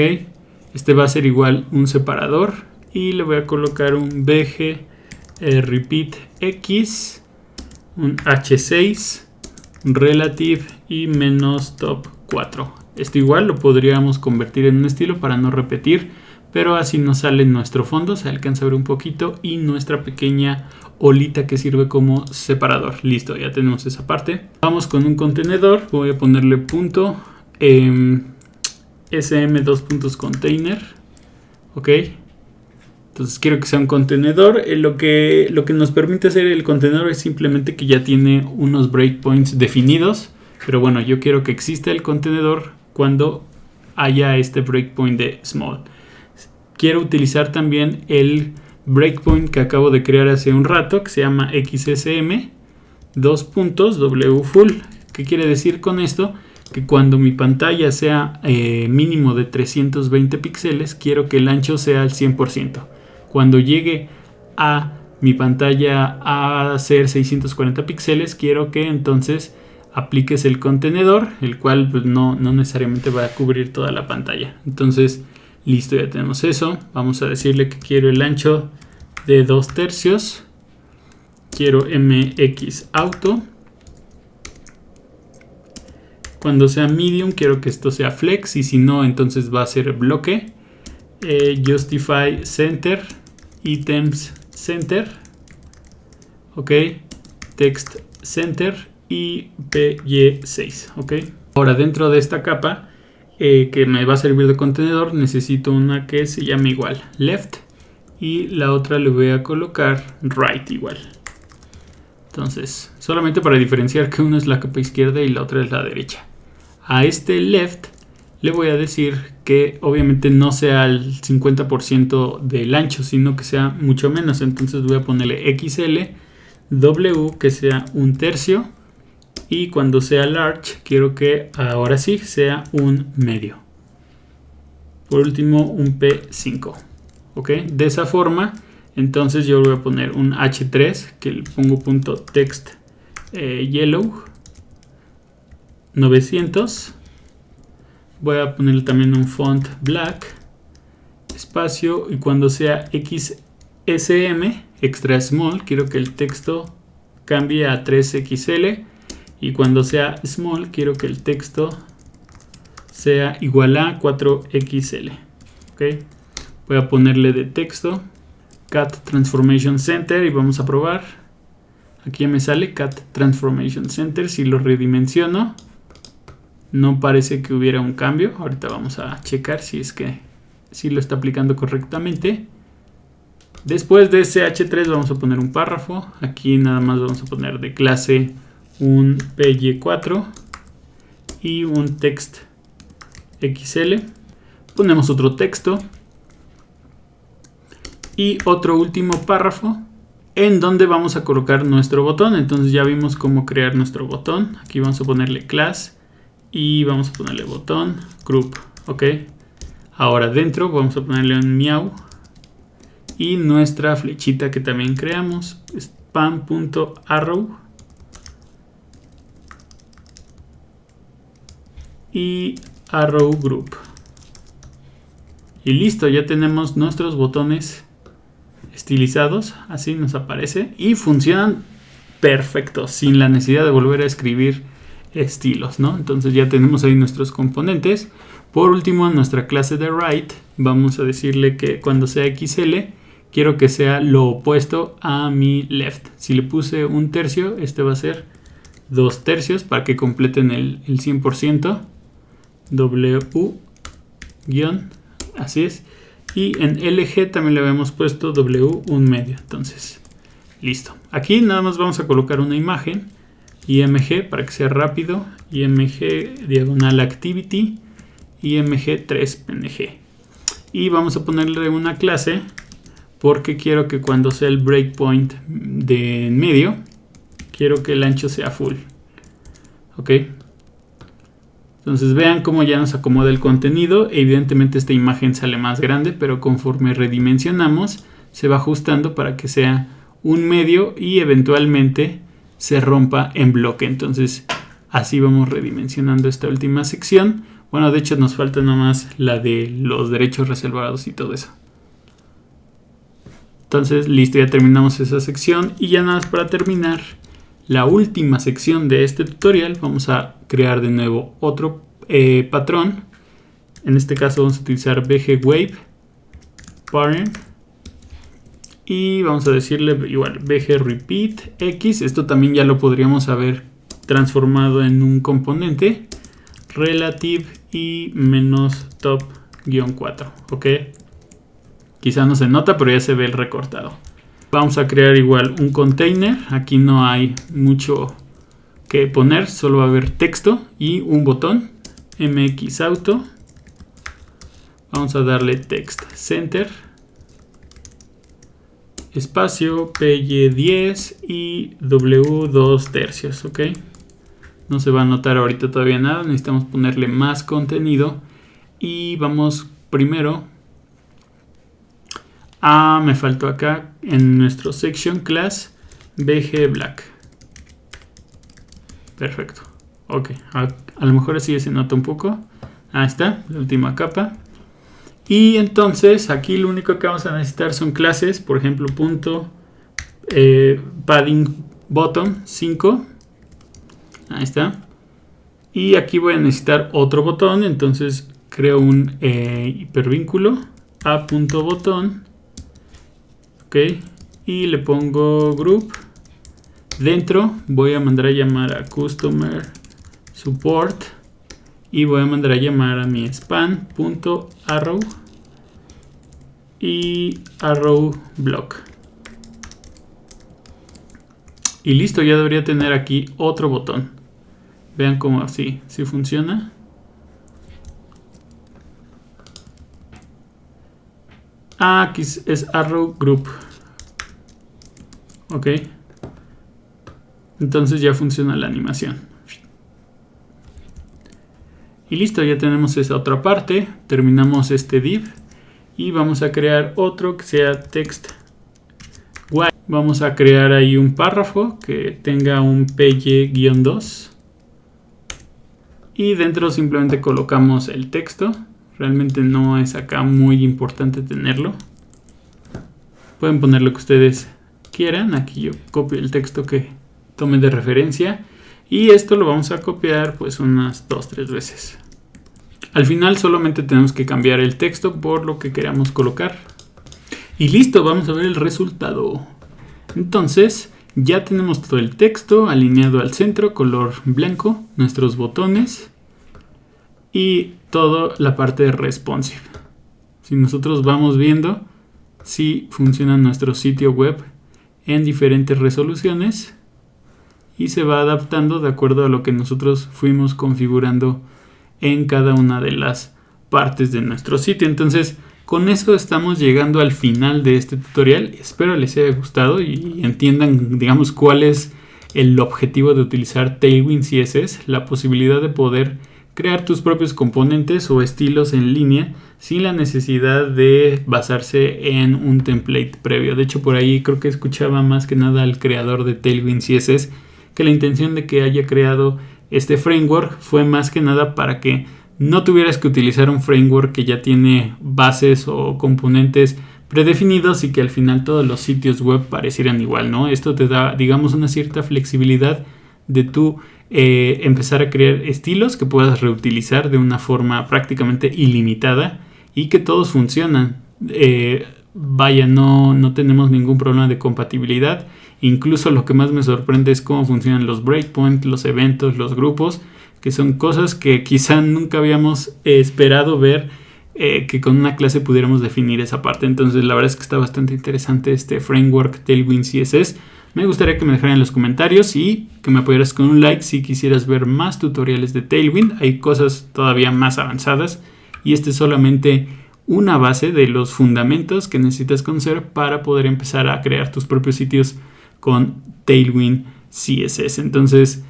este va a ser igual un separador. Y le voy a colocar un bg repeat x, un h6, relative y menos top 4. Esto igual lo podríamos convertir en un estilo para no repetir, pero así nos sale nuestro fondo, se alcanza a ver un poquito, y nuestra pequeña olita que sirve como separador. Listo, ya tenemos esa parte. Vamos con un contenedor. Voy a ponerle punto sm2.container. Ok, entonces quiero que sea un contenedor. Lo que nos permite hacer el contenedor es simplemente que ya tiene unos breakpoints definidos. Pero bueno, yo quiero que exista el contenedor cuando haya este breakpoint de small. Quiero utilizar también el breakpoint que acabo de crear hace un rato, que se llama xsm wfull. ¿Qué quiere decir con esto? Que cuando mi pantalla sea mínimo de 320 píxeles, quiero que el ancho sea al 100%. Cuando llegue a mi pantalla a ser 640 píxeles, quiero que entonces apliques el contenedor, el cual pues, no necesariamente va a cubrir toda la pantalla. Entonces, listo, ya tenemos eso. Vamos a decirle que quiero el ancho de 2/3. Quiero mx auto. Cuando sea medium, quiero que esto sea flex, y si no, entonces va a ser bloque. Justify center, items center, ok, text center y py6, ok. Ahora dentro de esta capa que me va a servir de contenedor, necesito una que se llame igual left, y la otra le voy a colocar right igual. Entonces, solamente para diferenciar que una es la capa izquierda y la otra es la derecha. A este left le voy a decir que obviamente no sea el 50% del ancho, sino que sea mucho menos. Entonces voy a ponerle XL, W, que sea 1/3, y cuando sea large quiero que ahora sí sea 1/2. por último un P5. ¿Ok? De esa forma, entonces yo voy a poner un H3 que le pongo punto text yellow 900. Voy a ponerle también un font black, espacio, y cuando sea XSM, extra small, quiero que el texto cambie a 3XL, y cuando sea small, quiero que el texto sea igual a 4XL. ¿Ok? Voy a ponerle de texto Cat Transformation Center y vamos a probar. Aquí ya me sale Cat Transformation Center. Si lo redimensiono, no parece que hubiera un cambio. Ahorita vamos a checar si es que si lo está aplicando correctamente. Después de ese H3 vamos a poner un párrafo. Aquí nada más vamos a poner de clase un PY4 y un text XL. Ponemos otro texto y otro último párrafo en donde vamos a colocar nuestro botón. Entonces ya vimos cómo crear nuestro botón. Aquí vamos a ponerle class y vamos a ponerle botón group. Ok, ahora dentro vamos a ponerle un meow y nuestra flechita que también creamos, spam.arrow, y arrow group. Y listo, ya tenemos nuestros botones estilizados, así nos aparece, y funcionan perfecto, sin la necesidad de volver a escribir estilos, ¿no? Entonces ya tenemos ahí nuestros componentes. Por último, en nuestra clase de right, vamos a decirle que cuando sea XL, quiero que sea lo opuesto a mi left. Si le puse 1/3, este va a ser 2/3 para que completen el 100%. W guión, así es. Y en LG también le habíamos puesto W 1/2. Entonces, listo. Aquí nada más vamos a colocar una imagen. IMG para que sea rápido. IMG diagonal activity. IMG 3PNG. Y vamos a ponerle una clase porque quiero que cuando sea el breakpoint de en medio, quiero que el ancho sea full. Ok. Entonces vean cómo ya nos acomoda el contenido. Evidentemente esta imagen sale más grande, pero conforme redimensionamos se va ajustando para que sea un medio y eventualmente se rompa en bloque. Entonces así vamos redimensionando esta última sección. Bueno, de hecho nos falta nada más la de los derechos reservados y todo eso. Entonces listo, ya terminamos esa sección. Y ya nada más para terminar la última sección de este tutorial, vamos a crear de nuevo otro patrón. En este caso vamos a utilizar BG Wave Parent y vamos a decirle igual BG Repeat X. Esto también ya lo podríamos haber transformado en un componente relative y menos top -4. Ok, quizá no se nota, pero ya se ve el recortado. Vamos a crear igual un container. Aquí no hay mucho que poner, solo va a haber texto y un botón MX Auto. Vamos a darle text center, espacio PY10 y W 2/3. Ok, no se va a notar ahorita todavía nada, necesitamos ponerle más contenido. Y vamos primero me faltó acá en nuestro section class BG Black. Perfecto. Ok, a lo mejor así se nota un poco. Ahí está, la última capa. Y entonces aquí lo único que vamos a necesitar son clases, por ejemplo, punto padding bottom 5. Ahí está. Y aquí voy a necesitar otro botón, entonces creo un hipervínculo a.botón. Ok, y le pongo group. Dentro voy a mandar a llamar a customer support y voy a mandar a llamar a mi span.arrow y arrow block. Y listo, ya debería tener aquí otro botón. Vean cómo así funciona. Aquí es arrow group. Ok, entonces ya funciona la animación. Y listo, ya tenemos esa otra parte. Terminamos este div y vamos a crear otro que sea text white. Vamos a crear ahí un párrafo que tenga un py-2 y dentro simplemente colocamos el texto. Realmente no es acá muy importante tenerlo. Pueden poner lo que ustedes quieran. Aquí yo copio el texto que tome de referencia y esto lo vamos a copiar pues unas 2-3 veces. Al final solamente tenemos que cambiar el texto por lo que queramos colocar. Y listo, vamos a ver el resultado. Entonces ya tenemos todo el texto alineado al centro, color blanco, nuestros botones y toda la parte de responsive. Si nosotros vamos viendo si funciona nuestro sitio web en diferentes resoluciones y se va adaptando de acuerdo a lo que nosotros fuimos configurando en cada una de las partes de nuestro sitio. Entonces con eso estamos llegando al final de este tutorial. Espero les haya gustado y entiendan, digamos, cuál es el objetivo de utilizar Tailwind CSS, la posibilidad de poder crear tus propios componentes o estilos en línea sin la necesidad de basarse en un template previo. De hecho, por ahí creo que escuchaba más que nada al creador de Tailwind CSS que la intención de que haya creado este framework fue más que nada para que no tuvieras que utilizar un framework que ya tiene bases o componentes predefinidos y que al final todos los sitios web parecieran igual, ¿no? Esto te da, digamos, una cierta flexibilidad de tú empezar a crear estilos que puedas reutilizar de una forma prácticamente ilimitada y que todos funcionan. Vaya, no tenemos ningún problema de compatibilidad. Incluso lo que más me sorprende es cómo funcionan los breakpoints, los eventos, los grupos, que son cosas que quizá nunca habíamos esperado ver que con una clase pudiéramos definir esa parte. Entonces la verdad es que está bastante interesante este framework Tailwind CSS. Me gustaría que me dejaran en los comentarios y que me apoyaras con un like si quisieras ver más tutoriales de Tailwind. Hay cosas todavía más avanzadas y este es solamente una base de los fundamentos que necesitas conocer para poder empezar a crear tus propios sitios con Tailwind CSS. Entonces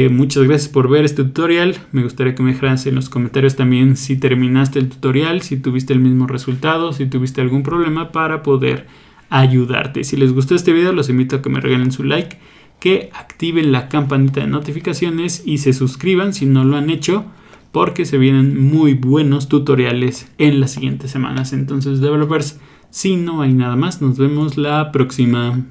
muchas gracias por ver este tutorial. Me gustaría que me dejaras en los comentarios también si terminaste el tutorial, si tuviste el mismo resultado, si tuviste algún problema para poder ayudarte. Si les gustó este video, los invito a que me regalen su like, que activen la campanita de notificaciones y se suscriban si no lo han hecho, porque se vienen muy buenos tutoriales en las siguientes semanas. Entonces, developers, si no hay nada más, nos vemos la próxima.